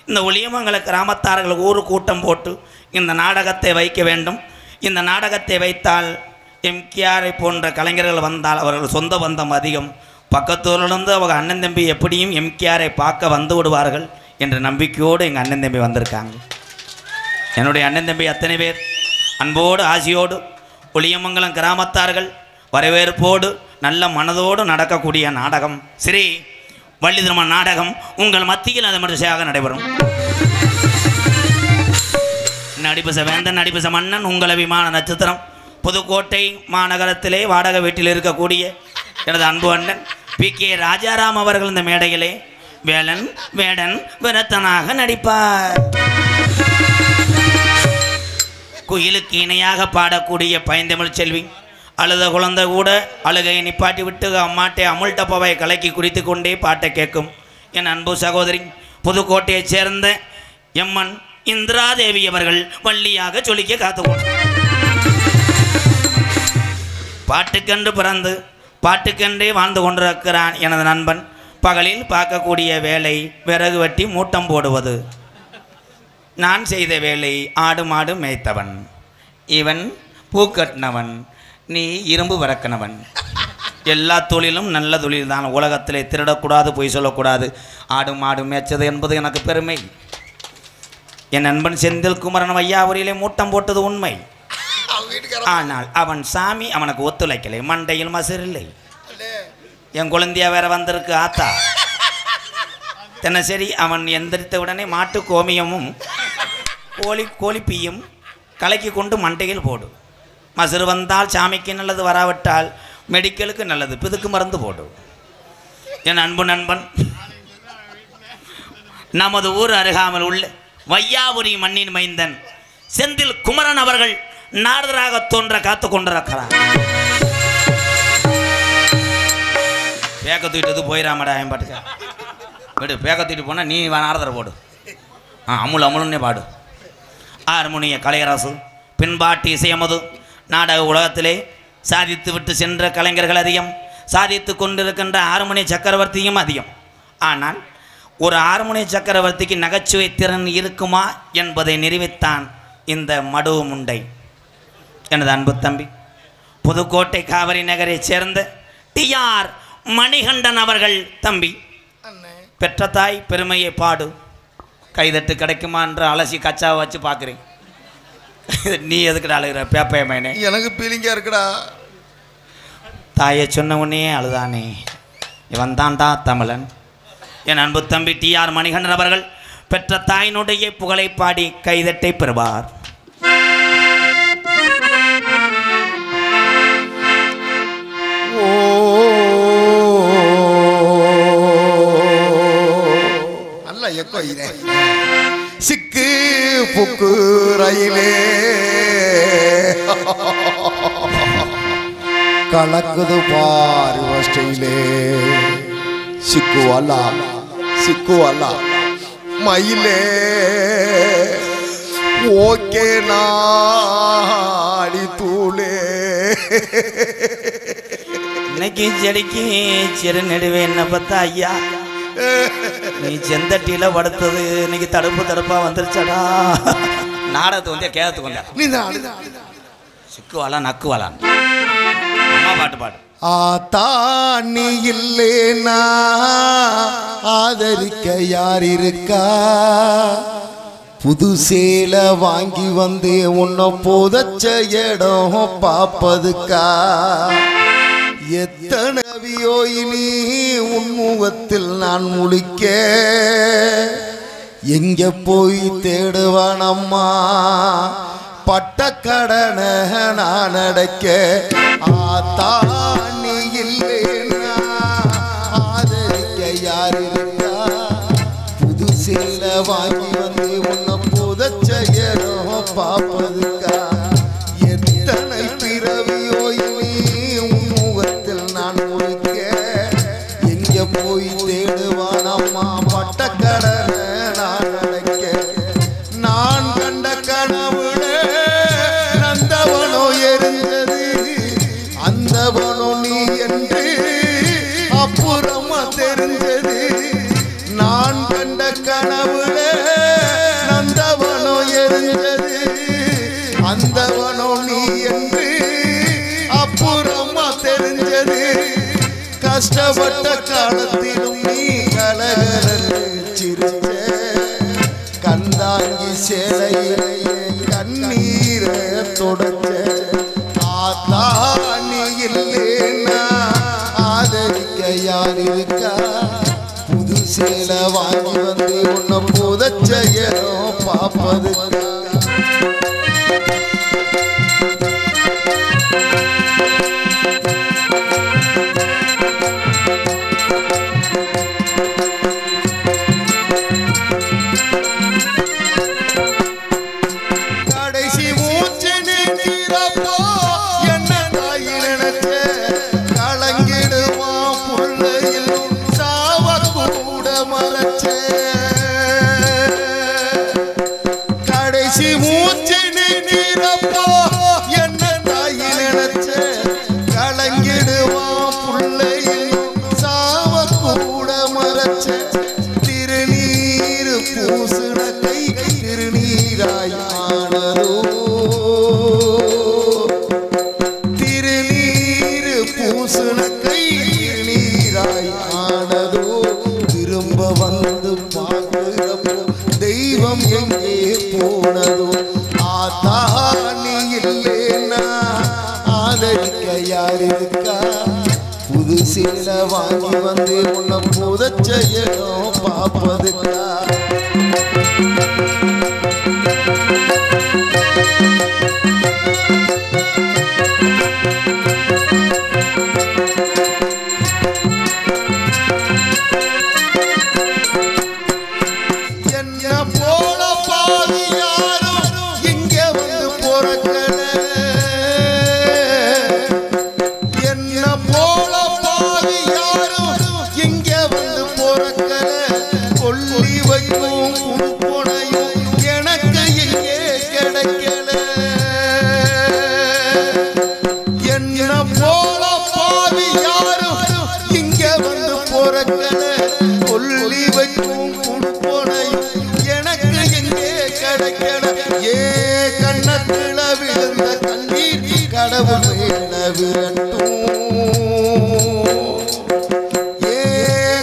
இந்த ஒளியமங்கல கிராமத்தார்கள் ஒரு கூட்டம் போட்டு இந்த நாடகத்தை வைக்க வேண்டும். இந்த நாடகத்தை வைத்தால் எம்கேஆரை போன்ற கலைஞர்கள் வந்தால் அவர்கள் சொந்த பந்தம் அதிகம், பக்கத்தூரிலிருந்து அவங்க அண்ணன் தம்பி எப்படியும் எம்கேஆரை பார்க்க வந்து விடுவார்கள் என்ற நம்பிக்கையோடு எங்கள் அண்ணன் தம்பி வந்திருக்காங்க. என்னுடைய அண்ணன் தம்பி அத்தனை பேர் அன்போடு ஆசியோடு ஒளியமங்கலம் கிராமத்தார்கள் வரவேற்போடு நல்ல மனதோடு நடக்கக்கூடிய நாடகம் ஸ்ரீ வள்ளி திருமண நாடகம் உங்கள் மத்தியில் அது மரிசையாக நடைபெறும். நடிபச வேந்தன் நடிபச மன்னன் உங்கள் விமான நட்சத்திரம் புதுக்கோட்டை மாநகரத்திலே வாடகை வீட்டில் இருக்கக்கூடிய எனது அன்பு அண்ணன் பி.கே. ராஜாராம் அவர்கள் இந்த மேடையிலே வேலன் வேடன் விரத்தனாக நடிப்பார். குயிலுக்கு இணையாக பாடக்கூடிய பைந்தமிழ் செல்வி அழுத குழந்தை கூட அழுகையை நிப்பாட்டி விட்டு அம்மாட்டை அமுல் டப்பாவை கலக்கி குடித்து கொண்டே பாட்டை கேட்கும் என் அன்பு சகோதரி புதுக்கோட்டையைச் சேர்ந்த எம்மன் இந்திராதேவி அவர்கள் வள்ளியாக சொல்லிக்க காத்துக்கொண்டு பாட்டுக்கென்று பிறந்து பாட்டுக்கென்றே வாழ்ந்து கொண்டிருக்கிறான் எனது நண்பன். பகலில் பார்க்கக்கூடிய வேலை விறகு வெட்டி மூட்டம் போடுவது. நான் செய்த வேலை ஆடு மாடு மேய்த்தவன். இவன் பூக்கட்டினவன், நீ இரும்பு விறக்கினவன். எல்லா தொழிலும் நல்ல தொழில் தான். உலகத்திலே திருடக்கூடாது, பொய் சொல்லக்கூடாது. ஆடு மாடு மேய்ச்சது என்பது எனக்கு பெருமை. என் நண்பன் செந்தில் குமரன் வையாபுரியிலே மூட்டம் போட்டது உண்மை. ஆனால் அவன் சாமி அவனுக்கு ஒத்துழைக்கலை. மண்டையில் மசர் இல்லை. என் குழந்தையா வேற வந்திருக்கு ஆத்தா. தினசரி அவன் எந்திரித்த உடனே மாட்டு கோமியமும் கோழிப்பீயும் கலக்கி கொண்டு மண்டையில் போடு. மசரு வந்தால் சாமிக்கு நல்லது, வராவிட்டால் மெடிக்கலுக்கு நல்லது, பிதுக்கு மருந்து போடு. என் அன்பு நண்பன் நமது ஊர் அருகாமல் உள்ள வையாபுரி மண்ணின் மைந்தன் செந்தில் குமரன் அவர்கள் நாரதராக தோன்ற காத்து கொண்டிருக்கிறார். பேக்க தூக்கிட்டு போயிடாமடா என் பாட்டுக்க விடு. பேக்க தூக்கிட்டு போனால் நீ நாரதரை போடு. அமுல் அமுலுன்னே பாடு. ஹார்மோனிய கலையரசு, பின்பாட்டு இசையமது நாடக உலகத்திலே சாதித்து விட்டு சென்ற கலைஞர்கள் அதிகம், சாதித்து கொண்டிருக்கின்ற ஹார்மோனிய சக்கரவர்த்தியும் அதிகம். ஆனால் ஒரு ஹார்மோனிய சக்கரவர்த்திக்கு நகைச்சுவை திறன் இருக்குமா என்பதை நிரூபித்தான் இந்த மடு முண்டை. எனது அன்பு தம்பி புதுக்கோட்டை காவிரி நகரைச் சேர்ந்த டிஆர் மணிகண்டன் அவர்கள் தம்பி. பெற்ற தாய் பெருமையை பாடு. கைதட்டு கிடைக்குமா என்று அலசி கச்சாவை வச்சு பார்க்குறேன். நீ எதுக்குடா அழுகிற பேப்பையமேனே? எனக்கு பீலிங்கா இருக்குடா. தாயை சொன்ன உடனே அழுதானே. இவன் தான்டா தமிழன். என் அன்பு தம்பி டிஆர் மணிகண்டன் அவர்கள் பெற்ற தாயினுடைய புகழை பாடி கைதட்டை பெறுவார். சிக்கு புக்கு ரயிலே கலக்குது பாரு ஸ்டைலே. சிக்குவாலா சிக்குவாலா மயிலே ஓகே நாடி தூளே. இன்னைக்கு செடிக்கு சிறு நெடுவே என்ன பார்த்தா ஐயா நீ செந்தட்டியில படுத்தது இன்னைக்கு தடுப்பா வந்துருச்சடா. நாடகத்தை வந்து கேதத்துக்கு வந்த சிக்குவாளா நக்குவாளா அம்மா பாட்டு பாடு. ஆத்தா நீ இல்லேனா ஆதரிக்க யார் இருக்கா? புது சேல வாங்கி வந்து உன்னை போதச்ச இடம் பாப்பதுக்கா? எத்தனை வியோயினி உன்முகத்தில் நான் முழிக்க எங்க போய் தேடுவானம்மா? பட்டக்கடனை நான் அடைக்க ஆத்தா நீ இல்லேனா ஆதரிக்க யார் இருக்கா? புது சேல வாங்கி வந்து உன்னை புதச்ச இடம் பாப்பதுக்கா? எத்தனை பிறவியோயினி உன்முகத்தில் நான் முழிக்க எங்க போய் தேடுவானம்மா? பட்டக்கடனை நான் அடைக்க நான் கண்ட கனவுல நந்தவனோ எரிஞ்சது அந்தவனோ நீ என்று அப்புறமா தெரிஞ்சது. நான் கண்ட கனவுல நந்தவனோ எரிஞ்சது அந்தவனோ நீ என்று அப்புறமா தெரிஞ்சது. கஷ்டப்பட்ட காலத்திலும் நீ கலகலன்னு சிரிச்ச கந்தாங்கி சேலையிலே கண்ணீரை தொடச்ச. ஆத்தா நீ இல்லேனா ஆதரிக்க யார் இருக்கா? புது சேலை வாங்கி வந்து உன்னை புதச்ச இடம் பாப்பதுக்கா? மறச்சே திருநீராய் ஆனதோ திருநீரு பூசணக்கை திருநீராய் ஆனதோ திரும்ப வந்து பார்க்கிறப்போ தெய்வம் எங்கே போனதோ ஆத்தா நீ இல்லேனா ஆதரிக்க யார் இருக்கா புது சீல வாங்கி வந்து உன்னை புதச்செய்யணும் பார்ப்பதுக்கா கடவுள் மேல விரட்டும் ஏ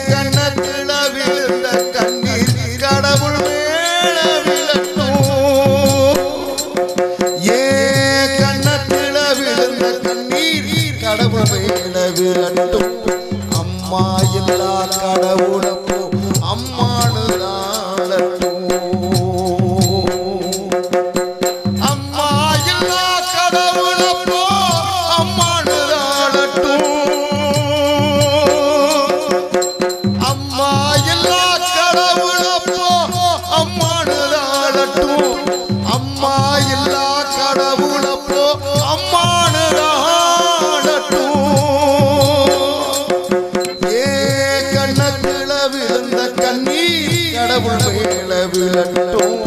கண்ணத்துல விழுந்த கண்ணீர் கடவுள் மேல விரட்டும் ஏ கண்ணத்துல விழுந்த கண்ணீர் கடவுள் மேல விரட்டும் அம்மா எல்லா கடவுளப்போ அம்மானு நாளட்டும் கடவுள் மேல விழட்டும்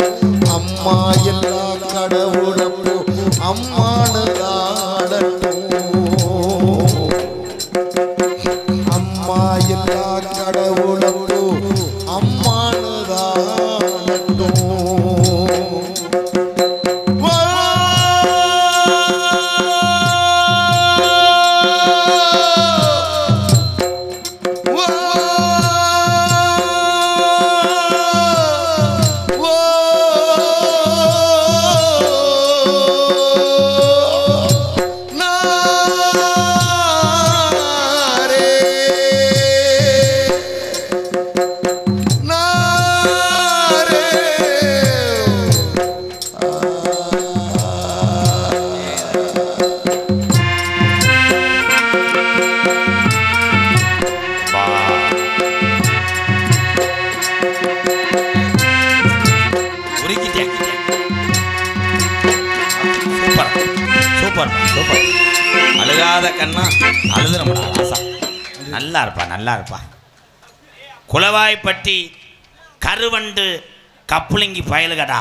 அம்மா எல்லா கடவுளப்போ அம்மானு ஆடட்டும் அம்மா எல்லா கடவுளப்போ அம்மானு ஆடட்டும் அழுகாத கண்ணா அழுதுறா ராசா நல்லா இருப்பா நல்லா இருப்பா குளவாய்ப்பட்டி கருவண்டு கப்புளிங்கி பயலுகடா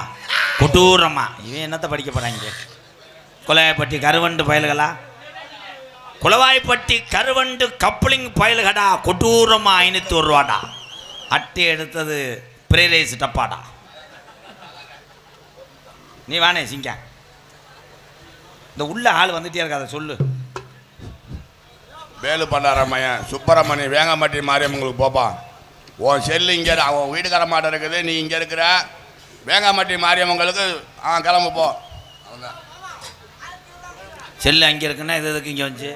கொட்டூரம்மா இவன் என்னத்தை படிக்க போறாங்க குளவாய்ப்பட்டி கருவண்டு பயலுகளா குளவாய்ப்பட்டி கருவண்டு கப்புளிங் பயலுகடா கொட்டூரம்மா 501 ரூபாடா அட்டை எடுத்தது பிரேரேஸ் டப்பாடா நீ வானே சிங்க இந்த உள்ள ஆள் வந்துட்டே இருக்காத சொல்லு வேலு பண்டாரம்மையன் சுப்பரமணி வேங்கம்பட்டி மாரியம்மங்களுக்கு போப்பா உன் செல்லு இங்கே அவன் வீட்டுக்கார மாட்டம் இருக்குது நீ இங்கே இருக்கிற வேங்கம்பட்டி மாரியம்மங்களுக்கு கிளம்பு போ செல்லு அங்கே இருக்குன்னா இது எதுக்கு இங்கே வந்து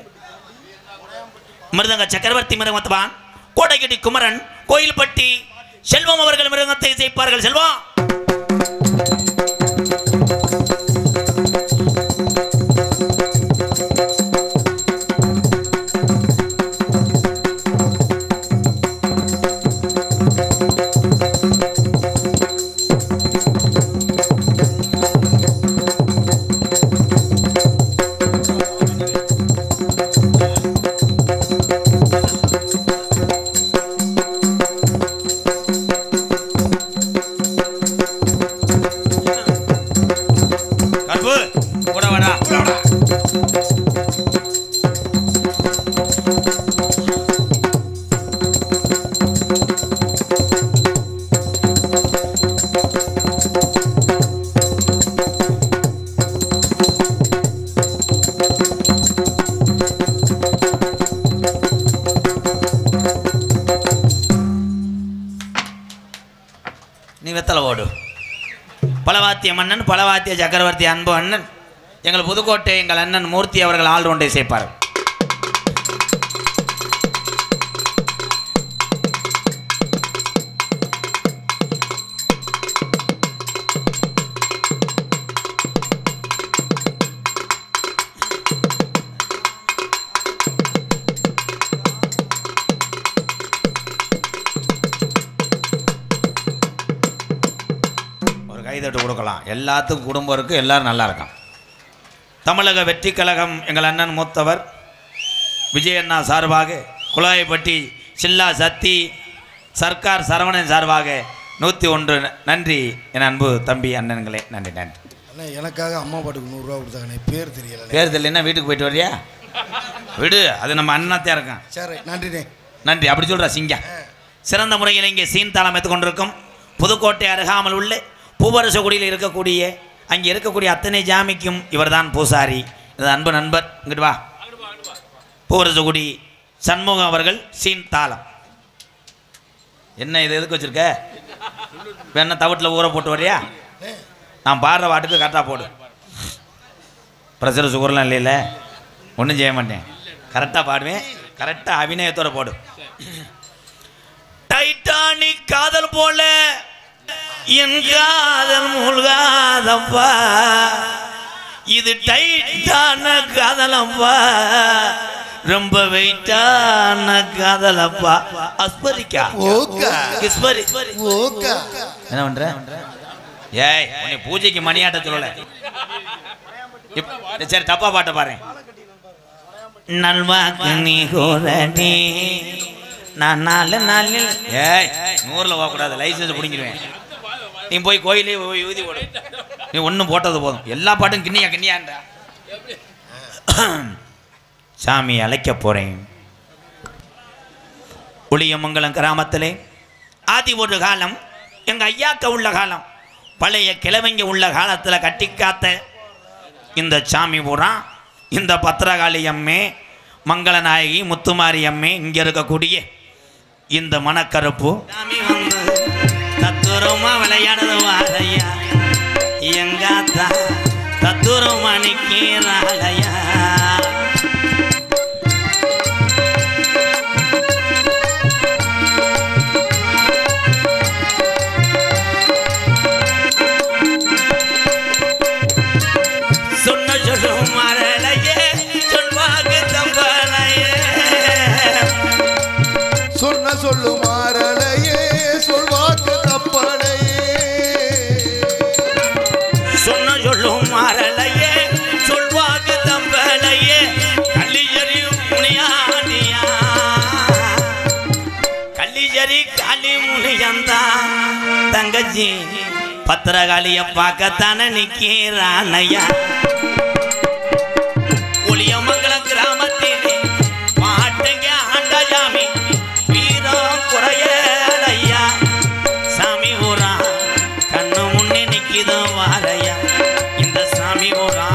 மிருதங்க சக்கரவர்த்தி மிருகமத்துவான் கோடைக்கட்டி குமரன் கோயில்பட்டி செல்வம் அவர்கள் மிருகத்தை செய்ப்பார்கள் செல்வம் வெத்தலை ஓடு. பலவாத்திய மன்னன் பலவாத்திய சக்கரவர்த்தி அன்பு அண்ணன் எங்கள் புதுக்கோட்டை எங்கள் அண்ணன் மூர்த்தி அவர்கள் ஆல்ரவுண்டை சேர்ப்பார். கைதட்டு கொடுக்கலாம். எல்லாத்துக்கும் குடும்பம் இருக்குது, எல்லோரும் நல்லா இருக்கான். தமிழக வெற்றி கழகம் எங்கள் அண்ணன் மூத்தவர் விஜயண்ணா சார்பாக குழாயப்பட்டி சில்லா சத்தி சர்க்கார் சரவணன் சார்பாக 101 நன்றி என் அன்பு தம்பி அண்ணன்களே. நன்றி நன்றி அண்ணா. எனக்காக அம்மா பாட்டுக்கு 100 ரூபா கொடுத்தாங்க. பேர் தெரியல. பேர் தெரியலன்னா வீட்டுக்கு போயிட்டு வரியா? விடு, அது நம்ம அண்ணாத்தையாக இருக்கான். சரி நன்றிண்ணே. நன்றி. அப்படி சொல்கிறா சிங்கம். சிறந்த முறையில் இங்கே சீன்தாளம் எடுத்துக்கொண்டிருக்கும் புதுக்கோட்டை அருகாமல் உள்ள பூவரசகுடியில் இருக்கக்கூடிய அங்கே இருக்கக்கூடிய அத்தனை ஜாமிக்கும் இவர் தான் பூசாரி. இது அன்பு நண்பர். இங்கிட்டு வா. பூவரசகுடி சண்முகம் அவர்கள் சீன் தாளம். என்ன இது எதுக்கு வச்சுருக்க? வேணா தவிட்டில் ஊற போட்டு வரியா? நான் பாடுற பாட்டுக்கு கரெக்டாக போடு. ப்ரெஷர் சுகர்லாம் இல்லைல்ல, ஒன்றும் செய்ய மாட்டேன். கரெக்டாக பாடுவேன். கரெக்டாக அபிநயத்தோட போடு. டைட்டானிக் காதல் போல என் காதல் மூழ்காதப்பா, இது டைட்டான காதலப்பா, ரொம்ப வெயிட்டான காதலப்பா. அஸ்பரிக்கா கிஸ்பரி என்ன பண்ற? ஏய் உன்னை பூஜைக்கு மணியாட்ட சொல்லல. சரி தப்பா பாட்ட பாரு. நல்வாக்கு நீ கோரணி நான் 4 நாளில். ஏய் 100ல் போகக்கூடாது, லைசன்ஸ் பிடிங்கிடுவேன். நீ போய் கோயிலே போய் ஊதி போடு. நீ ஒன்றும் போட்டது போதும். எல்லா பாட்டும் கிண்ணியாண்டா. சாமி அழைக்க போகிறேன். உளியமங்கலம் கிராமத்திலே ஆதி ஒரு காலம் எங்கள் ஐயாக்க உள்ள காலம், பழைய கிழவங்க உள்ள காலத்தில் கட்டி காத்த இந்த சாமி பூரா இந்த பத்திரகாளி அம்மே மங்களநாயகி முத்துமாரி அம்மே இங்கே இருக்கக்கூடிய இந்த மணக்கருப்பு தத்துரமா விளையாடுது வாழையா எங்காத்தா தத்துரமா நிற்கிறாளையா. சொன்ன சொல்லும் மரளையே சொல்வாக்கு தம்பளையே, சொன்ன சொல்லும் மாறலையே சொல்வாக்கு தப்பலையே, சொன்ன சொல்லும் மரளையே சொல்வாக்கு தம்பளையே. கள்ளிஜரி முனியானியா கள்ளிஜரி காளி முனியந்தா தங்கச்சி பத்திரகாளிய பார்க்கத்தானே நிற்கிறானையா. ஒளியமங்கலம் கிராமத்திலே பாட்டுங்க ஆண்ட சாமி வீரம் குறையலையா. சாமி ஊரா கண்ணு முன்னே நிற்கிதோ வாரையா, இந்த சாமி ஊரா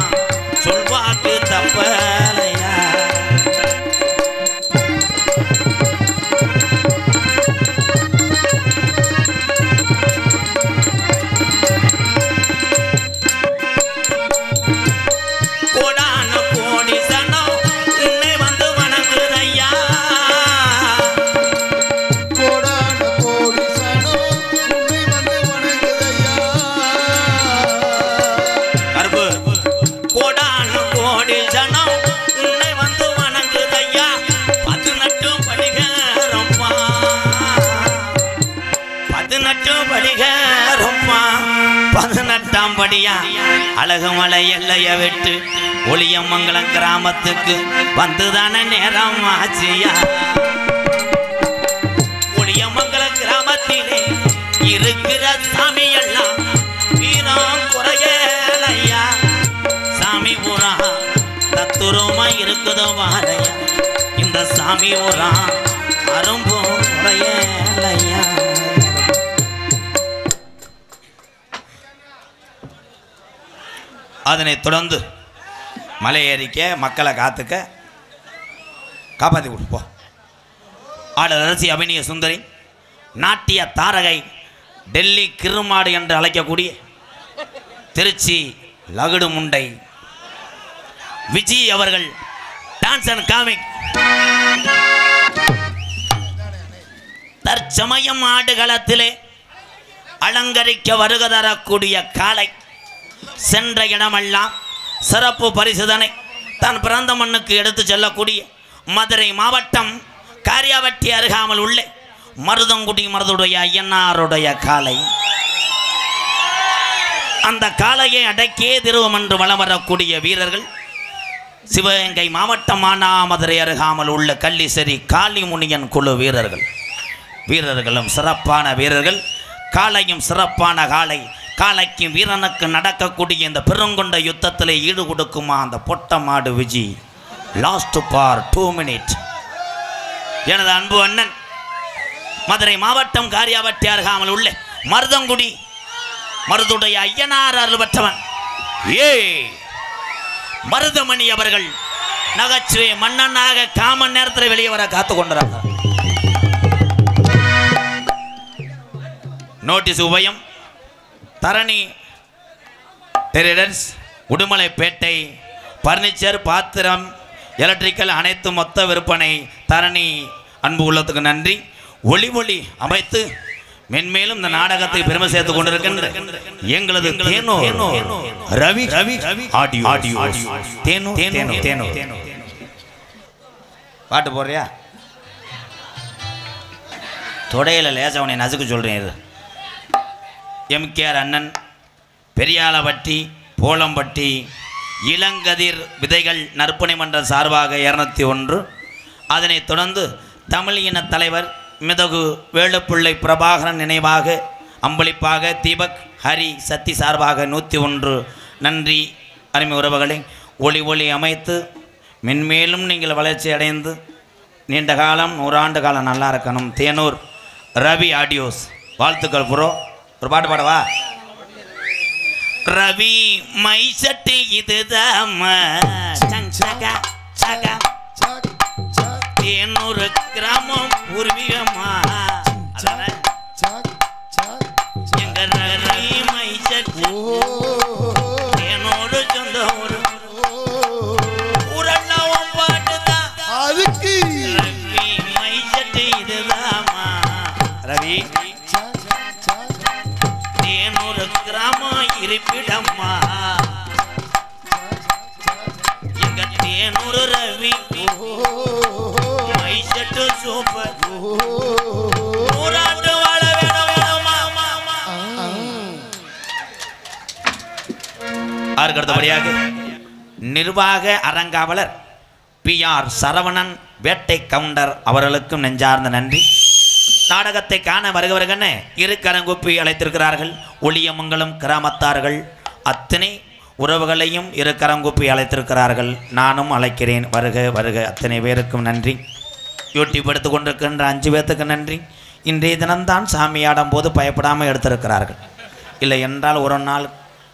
சொல்வாக்கு தப்பலையா. கோடான கோடி சனம் உன்னை வந்து வணங்குதையா, கோடான கோடி சனம் உன்னை வந்து வணங்குதையா. கருப்பு கோடான கோடி சனம் உன்னை வந்து வணங்குதையா. 18 படிகரம்மா 18 படிகரம்மா 18ஆம் படியா அழகுமலை எல்லைய விட்டு ஒளியமங்கலம் கிராமத்துக்கு வந்துதான நேரம் ஆச்சியா. ஒளியமங்கலம் கிராமத்திலே இருக்கிற சாமி எல்லாம் வீரம் குறையலையா. சாமி ஊரா தத்துரமா இருக்குதோ வாரையா, இந்த சாமி ஊரா அரும்பும் குறையலையா. அதனைத் தொடர்ந்து மலை ஏறிக்க மக்களை காத்துக்க காப்பாற்றி கொடுப்போம். ஆடரசி அபிநய சுந்தரி நாட்டிய தாரகை டெல்லி கிருமாடு என்று அழைக்கக்கூடிய திருச்சி லகுடு முண்டை விஜய் அவர்கள் டான்ஸ் அண்ட் காமிக் தற்சமயம் ஆடுகளத்திலே அலங்கரிக்க வருக தரக்கூடிய காளை சென்ற இடமெல்லாம் சிறப்பு பரிசுதனை தன் பிறந்த மண்ணுக்கு எடுத்து செல்லக்கூடிய மதுரை மாவட்டம் காரியாவட்டி அருகாமல் உள்ள மருதங்குடி மருதுடைய ஐயனாருடைய காளை. அந்த காளையை அடக்கியே திருவம் என்று வலம் வரக்கூடிய வீரர்கள் சிவகங்கை மாவட்டம் மானாமதுரை அருகாமல் உள்ள கள்ளிசேரி காளிமுனியன் குழு வீரர்களும் சிறப்பான வீரர்கள், காளையும் சிறப்பான காளை. காளைக்கு வீரனுக்கு நடக்கக்கூடிய இந்த பெருங்கொண்ட யுத்தத்தில் ஈடு கொடுக்குமா அந்த பொட்ட மாடு விஜி. லாஸ்ட் பார் 2 minutes. எனது அன்பு அண்ணன் மதுரை மாவட்டம் காரியாவட்டி அருகாமல் உள்ள மருதங்குடி மருதுடைய ஐயனார் அருள் பெற்றவன் மருதமணி அவர்கள் நகைச்சுவை மன்னனாக காமன் நேரத்தில் வெளியே வர காத்து கொண்டிருந்தார். நோட்டீஸ் உபயம் தரணி டெரிடன்ஸ் உடுமலைப்பேட்டை பர்னிச்சர் பாத்திரம் எலக்ட்ரிக்கல் அனைத்து மொத்த விற்பனை தரணி அன்பு உள்ளத்துக்கு நன்றி. ஒளி அமைத்து மென்மேலும் இந்த நாடகத்தை பெருமை சேர்த்து கொண்டிருக்கின்ற எங்களது ரவி பாட்டு போடுறியா? தொடையில லேசா உன்னை நசுக்கு சொல்றேன். இது எம்கேஆர் அண்ணன் பெரியாளப்பட்டி போலம்பட்டி இளங்கதிர் விதைகள் நற்பணி மன்றம் சார்பாக 201. அதனைத் தொடர்ந்து தமிழ் இன தலைவர் மிதகு வேலுப்பிள்ளை பிரபாகரன் நினைவாக அம்பளிப்பாக தீபக் ஹரி சக்தி சார்பாக 101. நன்றி அருமை உறவுகளை. ஒளி அமைத்து மென்மேலும் நீங்கள் வளர்ச்சி அடைந்து நீண்ட காலம் 100 ஆண்டு காலம் நல்லா இருக்கணும். தேனூர் ரவி ஆடியோஸ் வாழ்த்துக்கள் ப்ரோ. ஒரு பாட்டு பாடவா? ரவி மை சட்டி இதுதான் தேனூர் கிராமம் பூர்வீகமா எங்க ரவி மை சட்டி தேனூர் சொந்த ஊர் ஊரெல்லாம் பாட்டுதான் அதுக்கு ரவி மை சட்டி இதுதாமா ரவி தேனூர் கிராமம் இருப்பிடம்மா எங்க தேனூர் ரவி மைசட்டு சூப்பர் ஊராண்டு வாழ வேணுமா. அடுத்தபடியாக நிர்வாக அரங்காவலர் PR சரவணன் வேட்டை கவுண்டர் அவர்களுக்கும் நெஞ்சார்ந்த நன்றி. நாடகத்தை காண வருகிறவர்கள் இரு கரங்குப்பி அழைத்திருக்கிறார்கள். ஒளியமங்கலம் கிராமத்தார்கள் அத்தனை உறவுகளையும் இரு கரங்குப்பி அழைத்திருக்கிறார்கள். நானும் அழைக்கிறேன். வருக அத்தனை பேருக்கும் நன்றி. யூடியூப் எடுத்து கொண்டிருக்கின்ற 5 பேர்த்துக்கு நன்றி. இன்றைய தினம்தான் சாமியாடும் போது பயப்படாமல் எடுத்திருக்கிறார்கள். இல்லை என்றால் ஒரு நாள்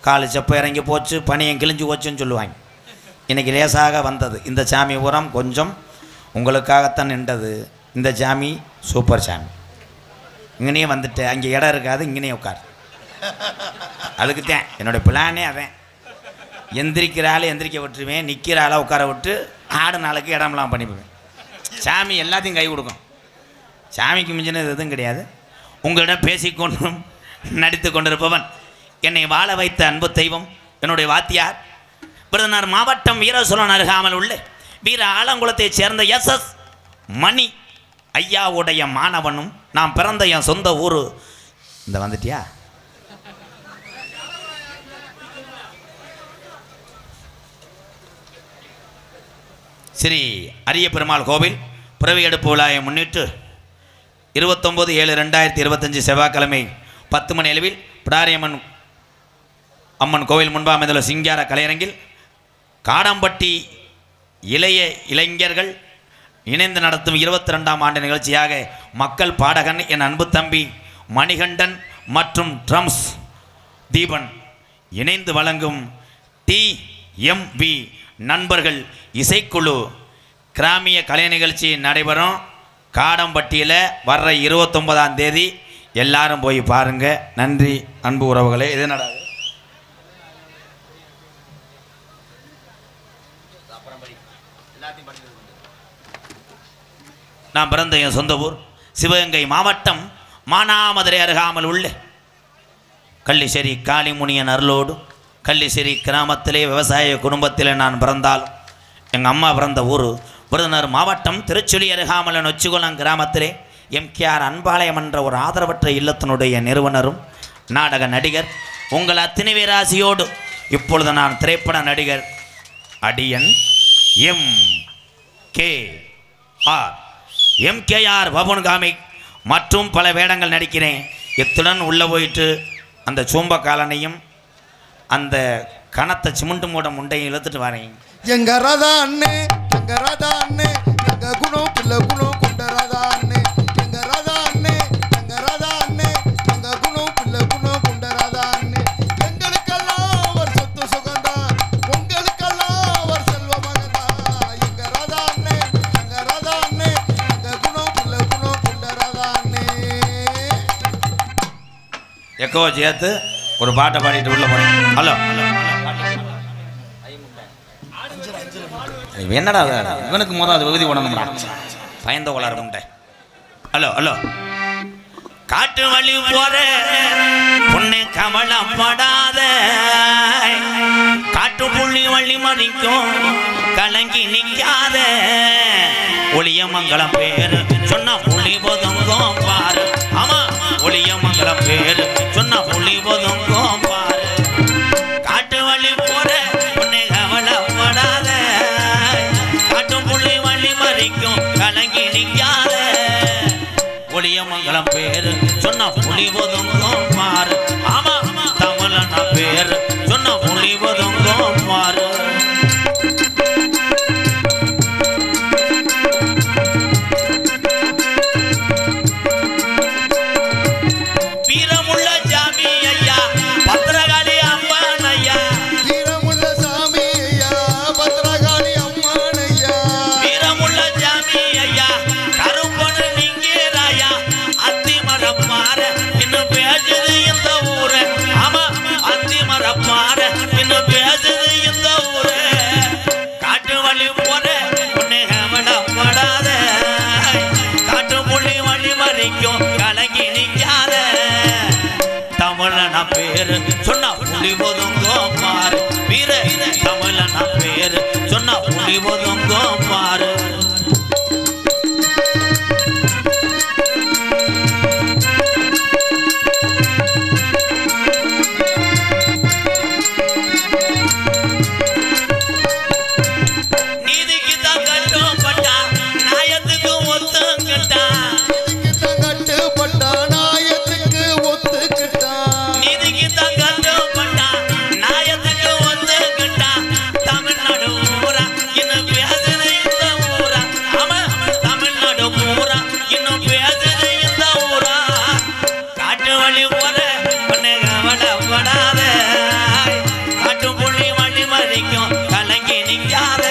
காலு செப்ப இறங்கி போச்சு, பனியும் கிழிஞ்சு போச்சுன்னு சொல்லுவாங்க. இன்றைக்கி லேசாக வந்தது. இந்த சாமி உரம் கொஞ்சம் உங்களுக்காகத்தான் நின்றது. இந்த சாமி சூப்பர் சாமி. இங்கனே வந்துட்டு அங்கே இடம் இருக்காது, இங்கனே உட்கார். அதுக்கு தான் என்னுடைய பிளானே அவன். எந்திரிக்கிற ஆள் எந்திரிக்க விட்டுருவேன், நிற்கிற ஆளை உட்கார விட்டு ஆடு நாளுக்கு இடம்லாம் பண்ணிவிடுவேன். சாமி எல்லாத்தையும் கை கொடுக்கும். சாமிக்கு மிஞ்சினது எதுவும் கிடையாது. உங்களிடம் பேசிக்கொண்டும் நடித்து கொண்டிருப்பவன் என்னை வாழ வைத்த அன்பு தெய்வம் என்னுடைய வாத்தியார் விருதுநகர் மாவட்டம் வீரசோழன் அருகாமல் உள்ள வீர ஆலங்குளத்தைச் சேர்ந்த SS மணி ஐயாவுடைய மாணவனும் நான் பிறந்த என் சொந்த ஊர். இந்த வந்துட்டியா? ஸ்ரீ அரிய பெருமாள் கோவில் பிறவி எடுப்பு விழாவை முன்னிட்டு 29/7/2025 செவ்வாய்க்கிழமை 10 மணி அளவில் பிடாரியம்மன் அம்மன் கோவில் முன்பாக அமைந்துள்ள சிங்கார கலையரங்கில் காடம்பட்டி இளைஞர்கள் இணைந்து நடத்தும் 22ஆம் ஆண்டு நிகழ்ச்சியாக மக்கள் பாடகன் என் அன்பு தம்பி மணிகண்டன் மற்றும் ட்ரம்ஸ் தீபன் இணைந்து வழங்கும் TMV நண்பர்கள் இசைக்குழு கிராமிய கலை நிகழ்ச்சி நடைபெறும் காடம்பட்டியில் வர்ற 29ஆம் தேதி எல்லாரும் போய் பாருங்க. நன்றி அன்பு உறவுகளே. இது என்னடா நான் பிறந்த என் சொந்த ஊர் சிவகங்கை மாவட்டம் மானாமதுரை அருகாமல் உள்ள கள்ளிசேரி காளிமுனியன் அருளோடு கள்ளிசேரி கிராமத்திலே விவசாய குடும்பத்தில் நான் பிறந்தாலும் எங்கள் அம்மா பிறந்த ஊர் விருதுநகர் மாவட்டம் திருச்சுழி அருகாமல் நொச்சிகுளம் கிராமத்திலே எம்கேஆர் அன்பாலயம் என்ற ஒரு ஆதரவற்ற இல்லத்தினுடைய நிறுவனரும் நாடக நடிகர் உங்கள் அத்தனை பேராசியோடு இப்பொழுது நான் திரைப்பட நடிகர் அடியன் எம்கேஆர் பவன்காமி மற்றும் பல வேடங்கள் நடிக்கிறேன். இத்துடன் உள்ளே போயிட்டு அந்த சூம்ப காலனையும் அந்த கனத்தை சிமுண்டு மூட முண்டையும் இழுத்துட்டு வரேன். எங்க ராதா அண்ணே, எங்க ராதா அண்ணே, எங்க குணம் பிள்ளை குணம் கொண்ட ராதா அண்ணே, எங்க ராதா அண்ணே, எங்க ராதா அண்ணே, எங்க குணம் பிள்ளை குணம் கொண்ட ராதா அண்ணே. எங்களுக்கெல்லாம் அவர் சொத்து சுகந்தான், உங்களுக்கெல்லாம் அவர் செல்வ மகன்தான். எங்க ராதா அண்ணே, எங்க ராதா அண்ணே, எங்க குணம் பிள்ளை குணம் கொண்ட ராதா அண்ணே. எக்கோ சேர்த்து ஒரு பாட்டை பாடிட்டு உள்ள போறேன். ஹலோ என்னடா இவனுக்கு முதல் அது விகுதி உணர்ந்துடா பயந்த கொள்ளாரு முண்டை. ஹலோ ஹலோ காட்டு வழி போற பொண்ணு கவலைப்படாத காட்டு புள்ளி வள்ளி மணிக்கும் கலங்கி நிற்காத ஒளியமங்கலம் பேரு சொன்ன புள்ளி பொதுங்கும் பாரு. ஆமா ஒளியமங்கலம் பேரு சொன்ன புள்ளி பொதுங்கும் பாரு. காட்டு வழி போற பொண்ணு கவலைப்படாத காட்டு புள்ளி வள்ளி மறிக்கும் கலங்கி நிற்காத ஒளியமங்கலம் பேரு சொன்ன புலி ஒதுங்கும் பாரு. ஆமா தமிழன பேரு சொன்ன புலி ஒதுங்கும் பாரு. வீரமுள்ள ஜாமி ஐயா பத்திரகாளி அம்மன் ஐயா, வீரமுள்ள சாமி ஐயா பத்திரகாளி அம்மன் ஐயா, வீரமுள்ள ஜாமி ஐயா கருப்பனு நீங்கிறாயா அத்தி மரப்பார இன்னும் பேசுது இந்த ஊரு. ஆமா அத்தி மரப்பார இன்னும் பேசுது இந்த ஊரு. காட்டு வழி போற உன்னை கவலைப்படாத காட்டு புள்ளி வழி மறிக்கும் கலங்கி நிற்காத தமிழன பேரு சொன்ன புலி ஒதுங்கோ பாரு. வீர தமிழன பேரு சொன்ன புலி ஒதுங்கோ பாரு. நீதிக்கு தான் கட்டுப்பட்டா நாயத்துக்கு ஒத்துக்கிட்டா, இதுக்குத்தான் கட்டுப்பட்டா நாயத்துக்கு ஒத்துக்கிட்டா, நீதிக்கு தான் கட்டுப்பட்டா நாயத்துக்கு ஒத்துக்கிட்டா தமிழ்நாடு பூரா இன்னும் பேசுது இந்த ஊரா. ஆமா தமிழ்நாடு பூரா இன்னும் பேசுது இந்த ஊரா. காட்டு வழி போற பொண்ணு கவலைப்படாத காட்டு புள்ளி வழி மறிக்கும் கலங்கி நிற்காத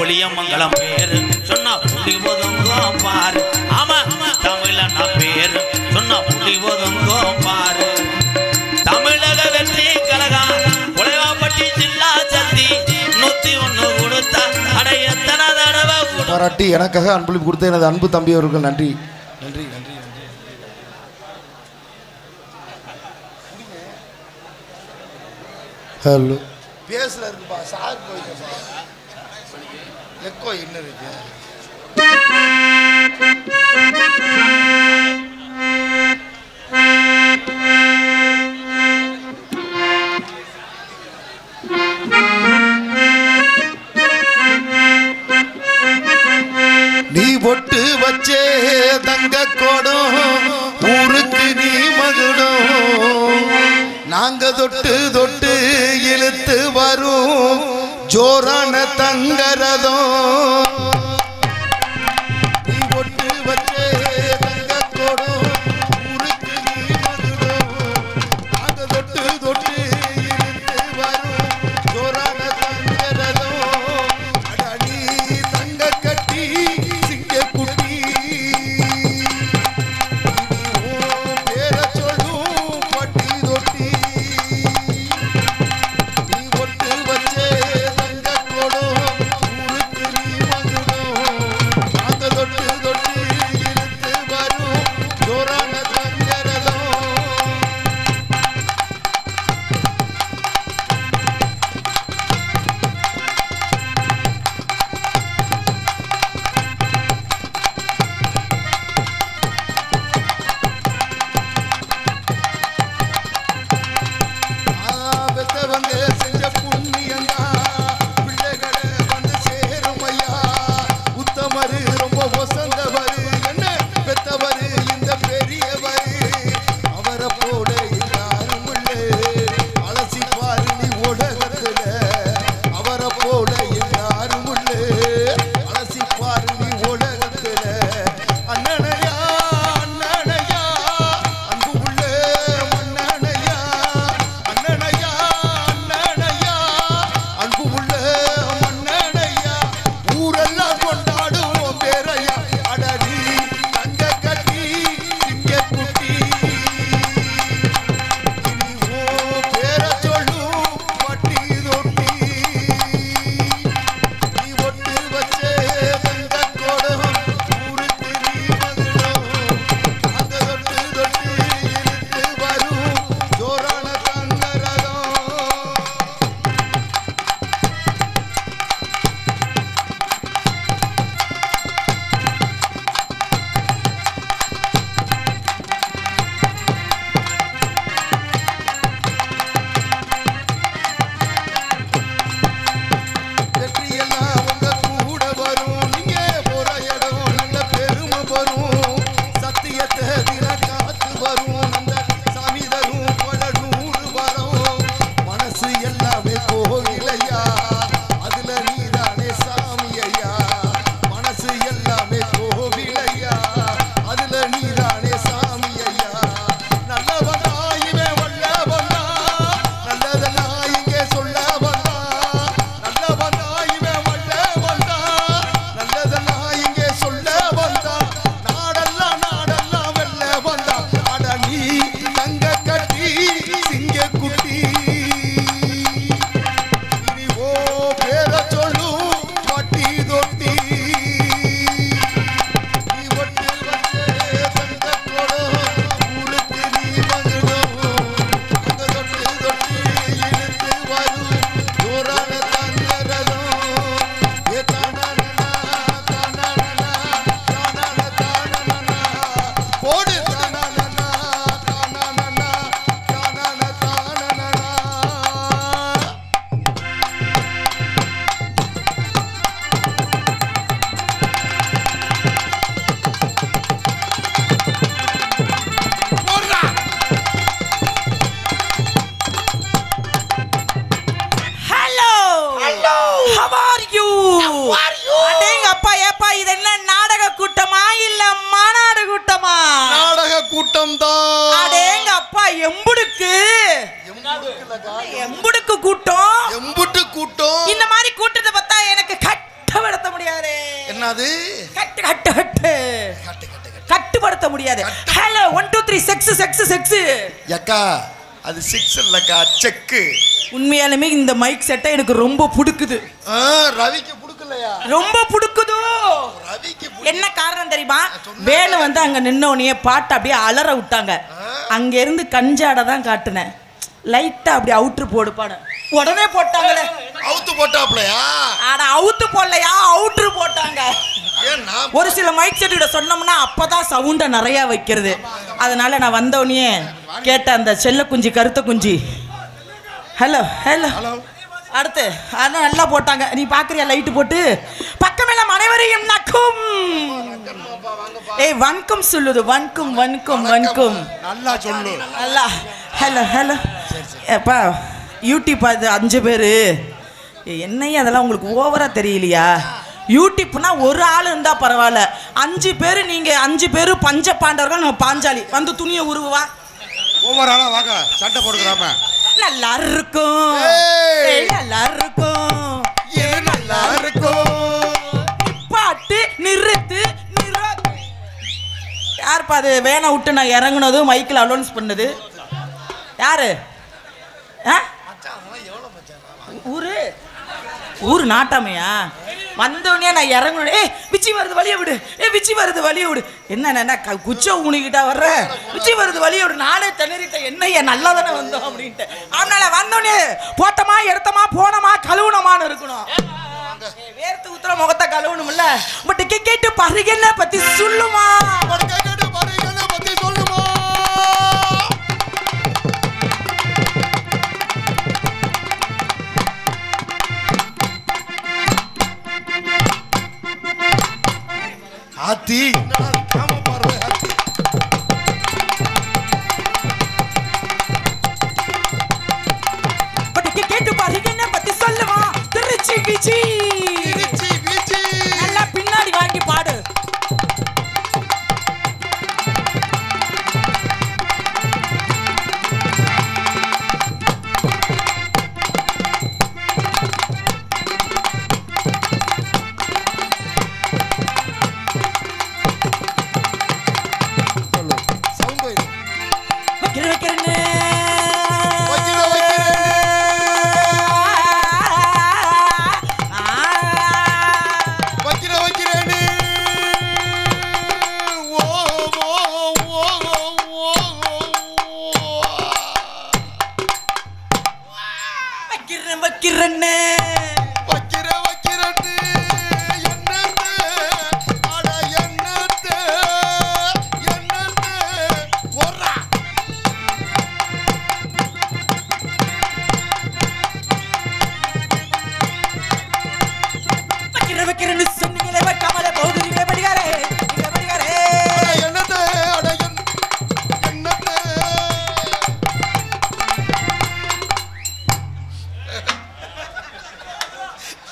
ஒளியமங்கலம் பேரு சொன்ன புலி ஒதுங்கோ பாரு. ஆமா தமிழன பேரு சொன்ன புலி ஒதுங்கோ பாரு. தமிழக வெற்றி கழகம் உலகப்பட்டி ஜில்லா சக்தி 101 கொடுத்தா அடைய எத்தனை தடவை பாராட்டி எனக்காக அன்பளிப்பு கொடுத்த எனது அன்பு தம்பி அவர்கள் நன்றி நன்றி நன்றி. ஹலோ பேசுல இருக்குப்பா சார் போயிட்டு எக்கோ என்ன இருக்கு. நீ பொட்டு வச்சே தங்க கோடம் ஊருக்கு நீ மகுடம், நாங்க தொட்டு தொட்டு இழுத்து வரும் ஜோரான தங்கரதம். நீ பொட்டு வச்சே தங்க கோடம் ஊருக்கு நீ மகுடம், நாங்க தொட்டு தொட்டு இழுத்து வரும் ஜோரான தங்கரதம். அடடி தங்க கட்டி சிங்க குட்டி கூட்டம் தான். அடேங்க அப்பா, எம்புடுக்கு கூட்டம், எம்புட்டு கூட்டம். இந்த மாதிரி கூட்டத்தை பார்த்தா எனக்கு கட்டுப்படுத்த முடியாது. என்னது? கட்டுப்படுத்த முடியாது. Hello 1 2 3 sex. அக்கா அது 6 இல்லக்கா, செக்கு. உண்மையாலுமே இந்த மைக் செட்டை எனக்கு ரொம்ப பிடிக்குது. ரவிக்கு பிடிக்கலையா? ரொம்ப பிடிக்குதோ. ரவிக்கு என்ன காரணம் தெரியுமா? வேணு வந்து அங்க நின்னோனையே பாட்டு அப்படியே அலற விட்டாங்க. அங்க இருந்து கஞ்சாட தான் காட்டுனேன். லைட்டா அப்படி அவுட்ரு போடுப்பாடு, உடனே போட்டாங்களே. அவுத்து போட்டாப்லையா? ஆனா அவுத்து போடலையா, அவுட்ரு போட்டாங்க. ஒரு சில மைக் செட் கிட்ட சொன்னோம்னா அப்பதான் சவுண்ட நிறைய வைக்கிறது. அதனால நான் வந்தோடனே கேட்ட அந்த செல்ல குஞ்சி கருத்த குஞ்சி ஹலோ அடுத்து அதான் நல்லா போட்டாங்க. நீ பாக்குறியா லைட்டு போட்டு? பக்கமெல்லாம் அனைவரையும் நக்கும். வணக்கம் சொல்லுது. வணக்கம் நல்லா சொல்லு. நல்லா ஹலோ எப்பா யூடியூப் அது 5 பேரு என்னையா அதெல்லாம் உங்களுக்கு ஓவரா தெரியலையா? யூடியூப்னா ஒரு ஆள் இருந்தா பரவாயில்ல, 5 பேரு. நீங்க 5 பேரு பஞ்ச பாண்டவர்கள். நம்ம பாஞ்சாலி வந்து துணியை உருவா ஒவ்வொரு ஆளா வாங்க சண்டை போடுறாம. நல்லா இருக்கும், நல்லா இருக்கும். பாட்டு நிறுத்து. யாருப்பா அது? வேணா விட்டு நான் இறங்குனதும் மைக்கில் அலௌன்ஸ் பண்ணது யாரு? ஊரு நாட்டாமையா? வந்தோடனே நான் இறங்கணும். விச்சி வருது வழியை விடு, விச்சி வருது வழியை விடு. என்ன குச்ச ஊனிக்கிட்டா வர்ற? விச்சி வருது வழியை விடு. நானே திணறிட்டேன், என்ன நல்லா தானே வந்தோம் அப்படின்ட்டு. அதனால வந்தோடனே போட்டமா எடுத்தமா போனமா கழுவுனமான்னு இருக்கணும். வேர்த்து ஊத்துற முகத்தை கழுவணும்ல. பட் கேட்டு பருகென்ன பத்தி சொல்லுமா? ஆத்தி கேட்டு பாருங்க என்ன பத்தி சொல்லுவா. திருச்சி பீச்சி நல்லா பின்னாடி வாங்கி பாடு.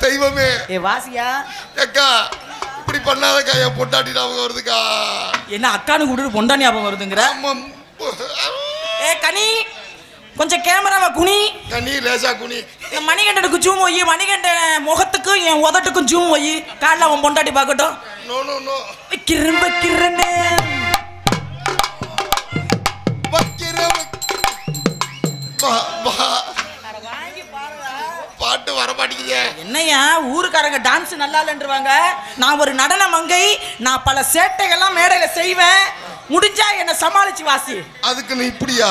தெய்வமே வாசியா அக்கா இப்படி பண்ணாதக்கா, என் பொண்டாட்டி ஞாபகம் வருதுக்கா. என்ன அக்கானு கூட்டு பொண்டாட்டி ஞாபகம் வருதுங்கிற? கனி கொஞ்சம் கேமராவை குனி. கனி லேசா குனி. மணிகண்டனுக்கு ஜூம் ஒய்யி, மணிகண்டன் முகத்துக்கும் என் உதட்டுக்கும் ஜூம் ஒய்யி. காலைல அவன் பொண்டாட்டி பார்க்கட்டும். No no no. வைக்கிறேன் பாட்டு வர மாட்டேங்குது. என்னையா ஊருக்காரங்க டான்ஸ் நல்லா இல்லைன்றுவாங்க. நான் ஒரு நடன மங்கை. நான் பல சேட்டைகள்லாம் மேடையில செய்வேன். முடிஞ்சா என்ன சமாளிச்சு வாசி. அதுக்கு நீ இப்படியா?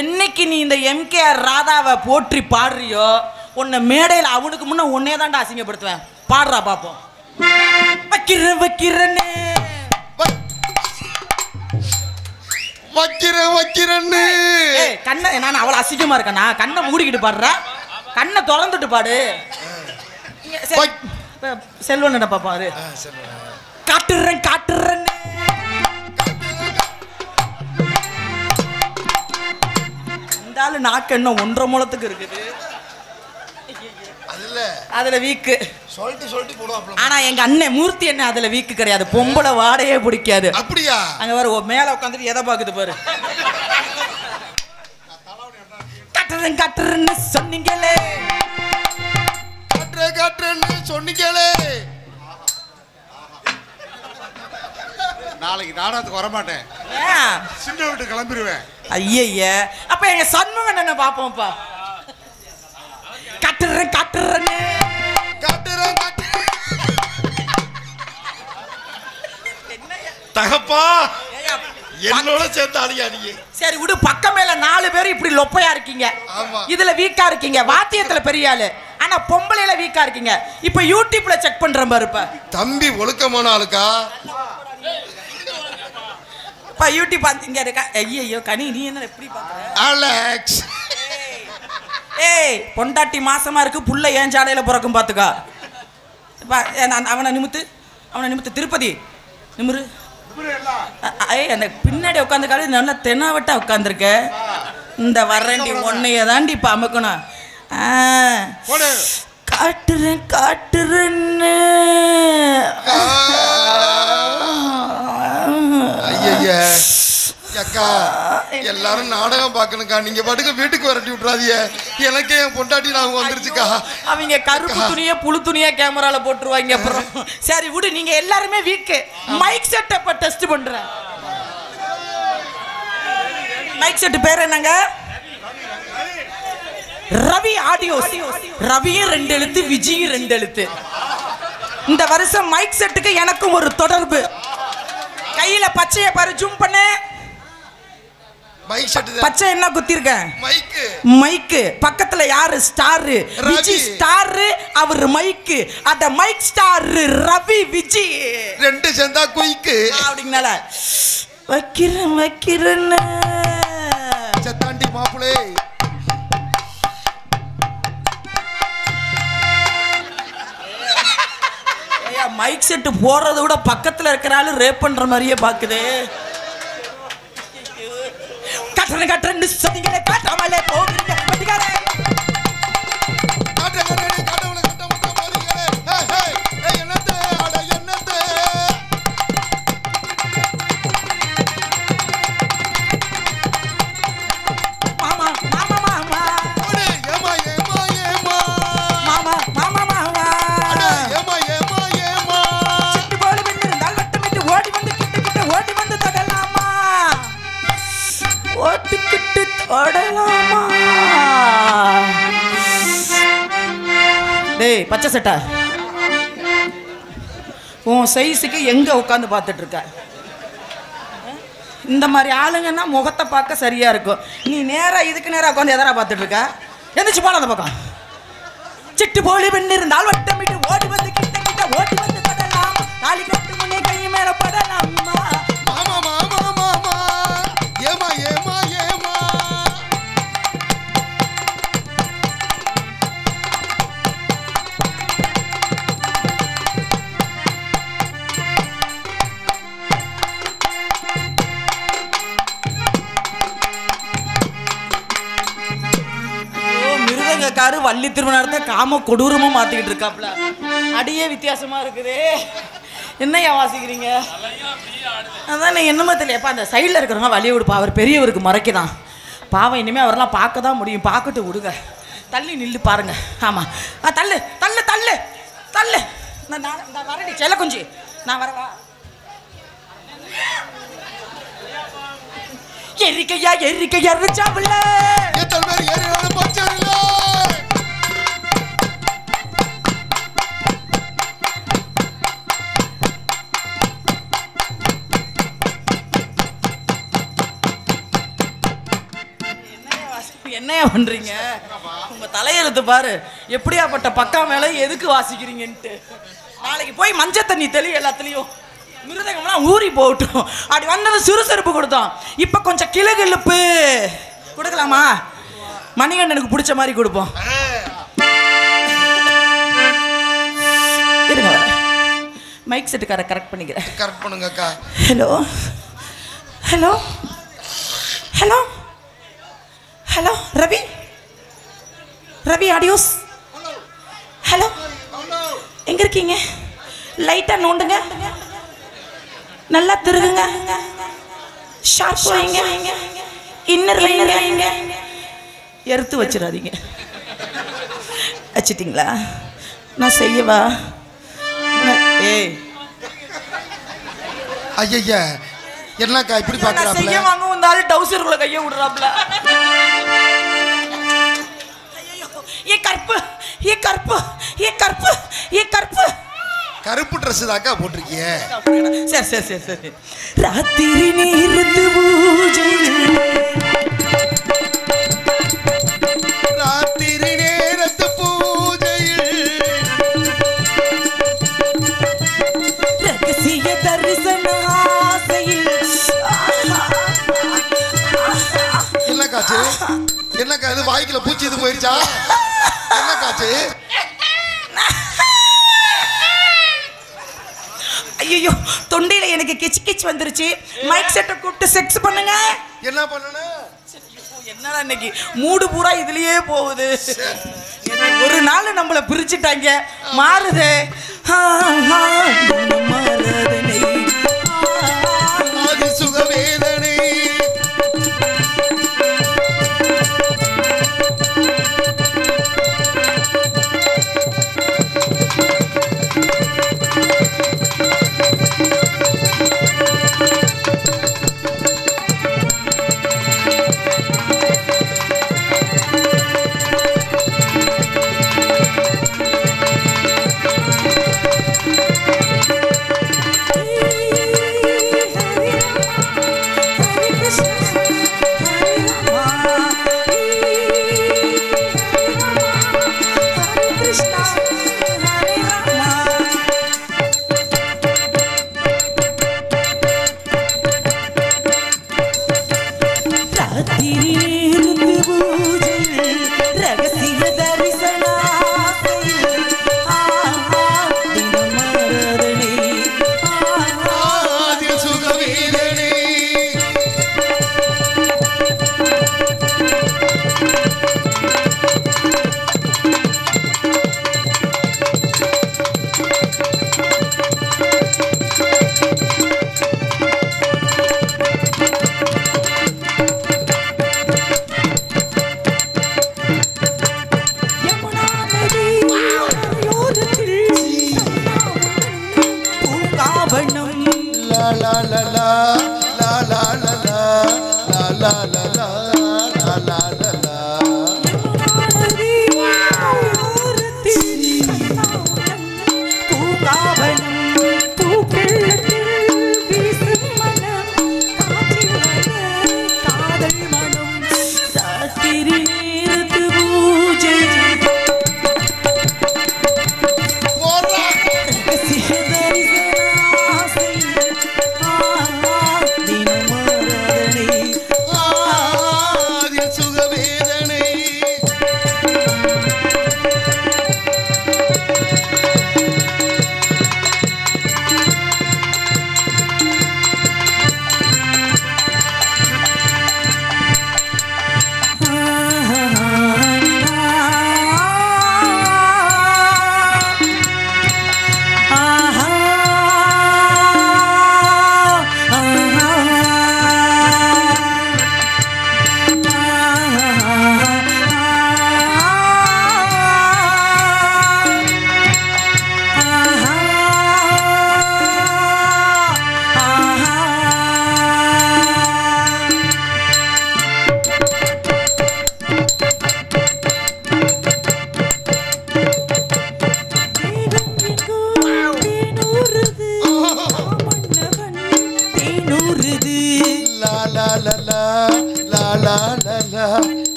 என்னைக்கு நீ இந்த MKR ராதாவை போற்றி பாடுறியோ, உன்னை மேடையில் அவனுக்கு முன்ன உன்னே தான்டா அசிங்கப்படுத்துவேன். பாடுறா பாப்போம். வைக்கிறேன்னு கண்ணை நான் அவ்வளவு அசிங்கமா இருக்கேனா? கண்ணை மூடிக்கிட்டு பாடுற, கண்ணை திறந்துட்டு பாடு. செல்வன் பாப்பாரு காட்டுறேன். நாக்கு என்ன 1.5 முழத்துக்கு இருக்குது. அதுல வீக்கு சொல்லிட்டு போடுவாப்ல. ஆனா எங்க அண்ணன் மூர்த்தி என்ன அதுல வீக்கு கிடையாது. பொம்பளை வாடையே பிடிக்காது. அப்படியா? அங்க பாரு மேல உட்காந்துட்டு எதை பாக்குது பாரு. கட்டுறேன்னு சொன்னீங்களே, கட்டுறேன்னு சொன்னீங்களே. நாளைக்கு நாடகத்துக்கு வரமாட்டேன், சின்ன வீட்டு கிளம்பிடுவேன். ஐய அப்ப எங்க சண்முகன் என்ன பாப்போம்ப்பா. கட்டுறேன்னு தகப்பா என்னோட சேர்ந்து அழியா நீ. சரி விடு, பக்கம் மேல 4 பேர் இப்படி லொப்பையா இருக்கீங்க, இதுல வீக்கா இருக்கீங்க, வாத்தியத்துல பெரிய ஆளு, ஆனா பொம்பளையில வீக்கா இருக்கீங்க. இப்ப யூடியூப்ல செக் பண்றேன் பாருப்பா. தம்பி ஒழுக்கமான ஆளுக்கா? பா யூடியூப் இங்க இருக்கா. ஐயோ கனி நீ என்ன எப்படி பாக்குற? அலெக்ஸ் ஏய் பொண்டாட்டி மாசமா இருக்கு, புள்ள ஏன் சாலையில பிறக்கும் பாத்துக்கா. அவனை நிமித்து திருப்பதி நிமிரு. அந்த பின்னாடி உட்காந்துக்காலே நல்லா தெனாவட்டா உட்காந்துருக்க. இந்த வரண்டி ஒன்னைய தாண்டி இப்ப அமுக்கணும். காட்டுறேன்னு ஐயா அக்கா எல்லாரும் நாடகம் பார்க்கணுக்கா. நீங்க பாட்டுக்கு வீட்டுக்கு வரட்டி விட்டுறாதீங்க. எனக்கே என் பொண்டாட்டி நான் வந்துருச்சுக்கா. அவங்க கருப்பு துணியை புழு துணியா கேமரால போட்டுருவாங்க அப்புறம். சரி விடு, நீங்க எல்லாருமே வீக்கு. மைக் செட்டப்ப டெஸ்ட் பண்றேன். மைக் செட் பேர் என்னங்க? ரவி ஆடியோ. ரவியும் 2 எழுத்து, விஜயும் 2 எழுத்து. இந்த வருஷம் மைக் செட்டுக்கு எனக்கும் ஒரு தொடர்பு. கையில பச்சைய பாரு, ஜூம் பண்ணு. மைக் செட் பச்சை என்ன குத்திருக்கேன்? மைக்கு. பக்கத்துல யாரு? ஸ்டார். விஜி ஸ்டார், அவர் மைக்கு. அத மைக் ஸ்டார் ரவி விஜி 2 சேர்ந்தா குயிக்கு அப்படிங்கனால வைக்கிறேன்னு சத்தாண்டி மாப்பிளே. மைக் செட்டு போறத விட பக்கத்துல இருக்கிறாலும் ரேப் பண்ற மாதிரியே பாக்குது. கட்டுறேன்னு சொன்னீங்களே, காட்டாமலே போகிறீங்க. டேய் பச்சை சட்டை, உன் சைஸுக்கு எங்க உட்காந்து பார்த்துட்டு இருக்க? இந்த மாதிரி ஆளுங்கன்னா முகத்தை பார்க்க சரியா இருக்கும். நீ நேரா இதுக்கு நேரா உட்காந்து எதனா பார்த்துட்டு இருக்க? எந்திரிச்சு போன அந்த பக்கம். சிட்டு போலி பெண் இருந்தால் வட்டமிட்டு ஓடி வந்து கிட்ட ஓடி வந்து தடலாம். தாலி கட்டு முன்னே கை மேல படலாம். காரு வள்ளி திருமணத்தை காம கொடூரமா மாத்திக்கிட்டு இருக்காப்ல. அடியே வித்தியாசமா இருக்குது. என்னையா வாசிக்கிறீங்க? அதான் என்னமா தெரியப்பா. அந்த சைடில் இருக்கிறவங்க வழியை விடுப்பா. அவர் பெரியவருக்கு மறைக்கதான் பாவம். இனிமே அவரெல்லாம் பார்க்க தான் முடியும். பார்க்கட்டு விடுங்க. தள்ளி நில்லு பாருங்க. ஆமா தள்ளு தள்ளு தள்ளு தள்ளு. நான் வரடி செல்ல குஞ்சு, நான் வரவா? எரிக்கையா எரிச்சாவுல என்னையா பண்றீங்க? உங்க தலையெழுத்து பாரு. எப்படியாப்பட்ட பக்கா மேல எதுக்கு வாசிக்கிறீங்கன்ட்டு. நாளைக்கு போய் மஞ்சள் தண்ணி தெளி எல்லாத்துலயும். மிருதங்கம்லாம் ஊறி போகட்டும். அப்படி வந்தது சுறுசுறுப்பு கொடுத்தோம். இப்ப கொஞ்சம் கிளுகிழுப்பு கொடுக்கலாமா? மணிகண்டனுக்கு பிடிச்ச மாதிரி கொடுப்போம். இருங்க, மைக் செட்டுக்கார கரெக்ட் பண்ணிக்கிறேன். கரெக்ட் பண்ணுங்க அக்கா. Hello hello hello hello Ravi, Ravi audios. Hello எங்க இருக்கீங்க? லைட்டா நோண்டுங்க, நல்லா திருகுங்க, ஷார்ப் வைங்க, இன்னர் வைங்க, எடுத்து வச்சிடாதீங்க. வச்சிட்டீங்களா? நான் செய்யவா? ஏய் ஐயா என்னக்கா இப்படி பாக்குறாப்ல? செய்ய வாங்க வந்தாரு டவுசருக்குள்ள கைய விடுறாப்ல. ஏ கற்பு, ஏ கற்பு, ஏ கற்பு, ஏ கற்பு. கருப்பு Dress தாக்கா போட்டிருக்கியே. சரி சரி சரி சரி. ராத்திரி நேரத்து பூஜை, ராத்திரி நேரத்து பூஜையில் ரகசிய தரிசன ஆசையில். என்னக்காச்சு? என்னக்கா இது வாய்க்குள்ள பூச்சி இது போயிடுச்சா? என்னக்காச்சு? ஐயோ தொண்டையில எனக்கு கிச் கிச் வந்துருச்சு. மைக் செட்டை கூப்பிட்டு செக்ஸ் பண்ணுங்க. என்ன பண்ணணும்? என்னடா இன்னைக்கு மூடு பூரா இதுலயே போகுது. ஒரு நாள் நம்மள பிரிச்சுட்டாங்க. மாறுதே மாறுதனை, அது சுகவேதனை.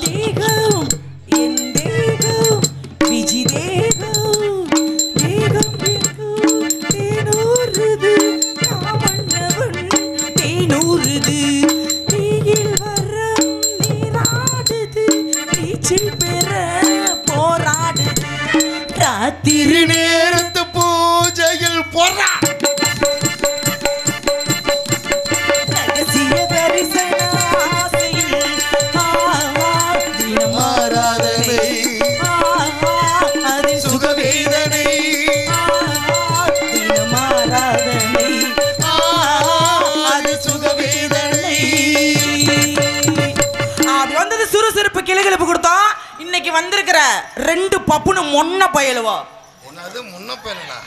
தேகம் என் தேகம் விஜி தேகம் தேகம் எங்கும் தேனூறுது காமன்னவன் தேனூறுது தீயில் வரம் நீராடுது நீச்சல் பெற போராடுது ராத்திரி நேரத்து பூஜையில் போறா ரகசிய தரிசன ஆசையில் தினம் வந்திருக்கிற 2 பப்புன்னு மொன்ன பயலுவோ அது முன்ன பேனா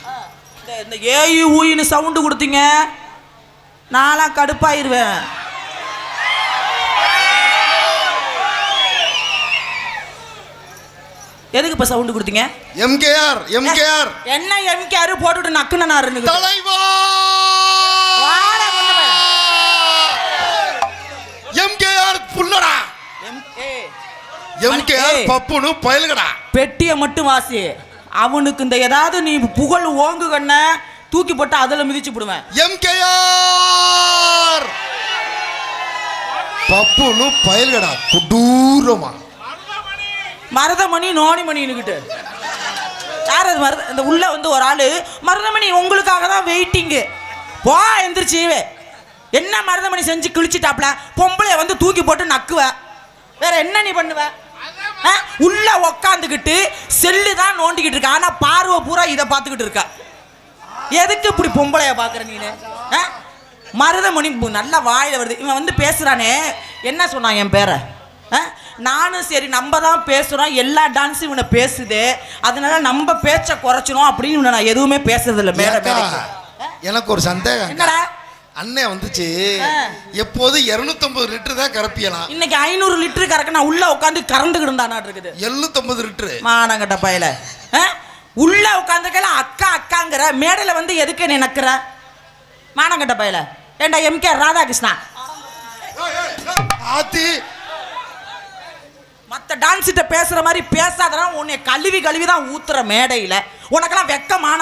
இந்த ஏயு ஊயின்னு சவுண்டு கொடுத்தீங்க நான்லாம் கடுப்பாயிருவேன். எதுக்கு இப்ப சவுண்டு கொடுத்தீங்க? எம்கேஆர் எம்கேஆர் என்ன எம்கேஆர் போட்டுட்டு நக்குனாருன்னு தலைவா எம்கேஆர் புல்லடா எம்கேஆர் பப்புனு பயலுகடா. பெட்டியை மட்டும் வாசி. அவனுக்கு இந்த ஏதாவது நீ புகழ் ஓங்கு கண்ண தூக்கி போட்டு அதுல மிதிச்சு போடுவேன். எம்கேஆர் பப்புனு பயலுகடா கொடூரமா. மருதமணி நோனிமணின்னுக்கிட்டு யார் அது? இந்த உள்ள வந்து ஒரு ஆளு மருதமணி உங்களுக்காக தான் வெயிட்டிங்கு போ எந்திரிச்சிவே. என்ன மருதமணி செஞ்சு கிழிச்சிட்டாப்ல? பொம்பளைய வந்து தூக்கி போட்டு நக்குவ. வேற என்ன நீ பண்ணுவ? உள்ள உக்காந்துக்கிட்டு செல்லு தான் நோண்டிக்கிட்டு இருக்க. ஆனா பார்வை பூரா இதை பார்த்துக்கிட்டு இருக்க. எதுக்கு இப்படி பொம்பளைய பாக்குற நீனு? மருதமணி நல்ல வாயில வருது. இவன் வந்து பேசுறானே என்ன சொன்னான் என் பேரை? நானும் சரி நம்ம தான் பேசுகிறோம், எல்லா டான்ஸும் இவனை பேசுது, அதனால நம்ம பேச்சை குறைச்சிடும் அப்படின்னு நான் எதுவுமே பேசுறது இல்லை. எனக்கு ஒரு சந்தேகம். என்னடா அண்ணன் வந்துச்சு எப்போது 250 லிட்டர் தான் கறப்பியலாம். இன்னைக்கு 500 லிட்டர் கறக்க நான் உள்ள உட்காந்து கறந்துக்கிட்டு இருந்தா இருக்குது. 750 லிட்டர் மானங்கட்ட பையல உள்ள உட்காந்துக்கல அக்கா அக்காங்கிற மேடையில வந்து எதுக்கு நீ நக்குற? மானங்கட்ட பையல. ஏண்டா எம்கேஆர் ராதாகிருஷ்ணா ஆத்தி மற்ற டான்ஸ்கிட்ட பேசுற மாதிரி பேசாதான் உன்னை கழுவி தான் ஊத்துற மேடையில. உனக்கெல்லாம் வெக்கமான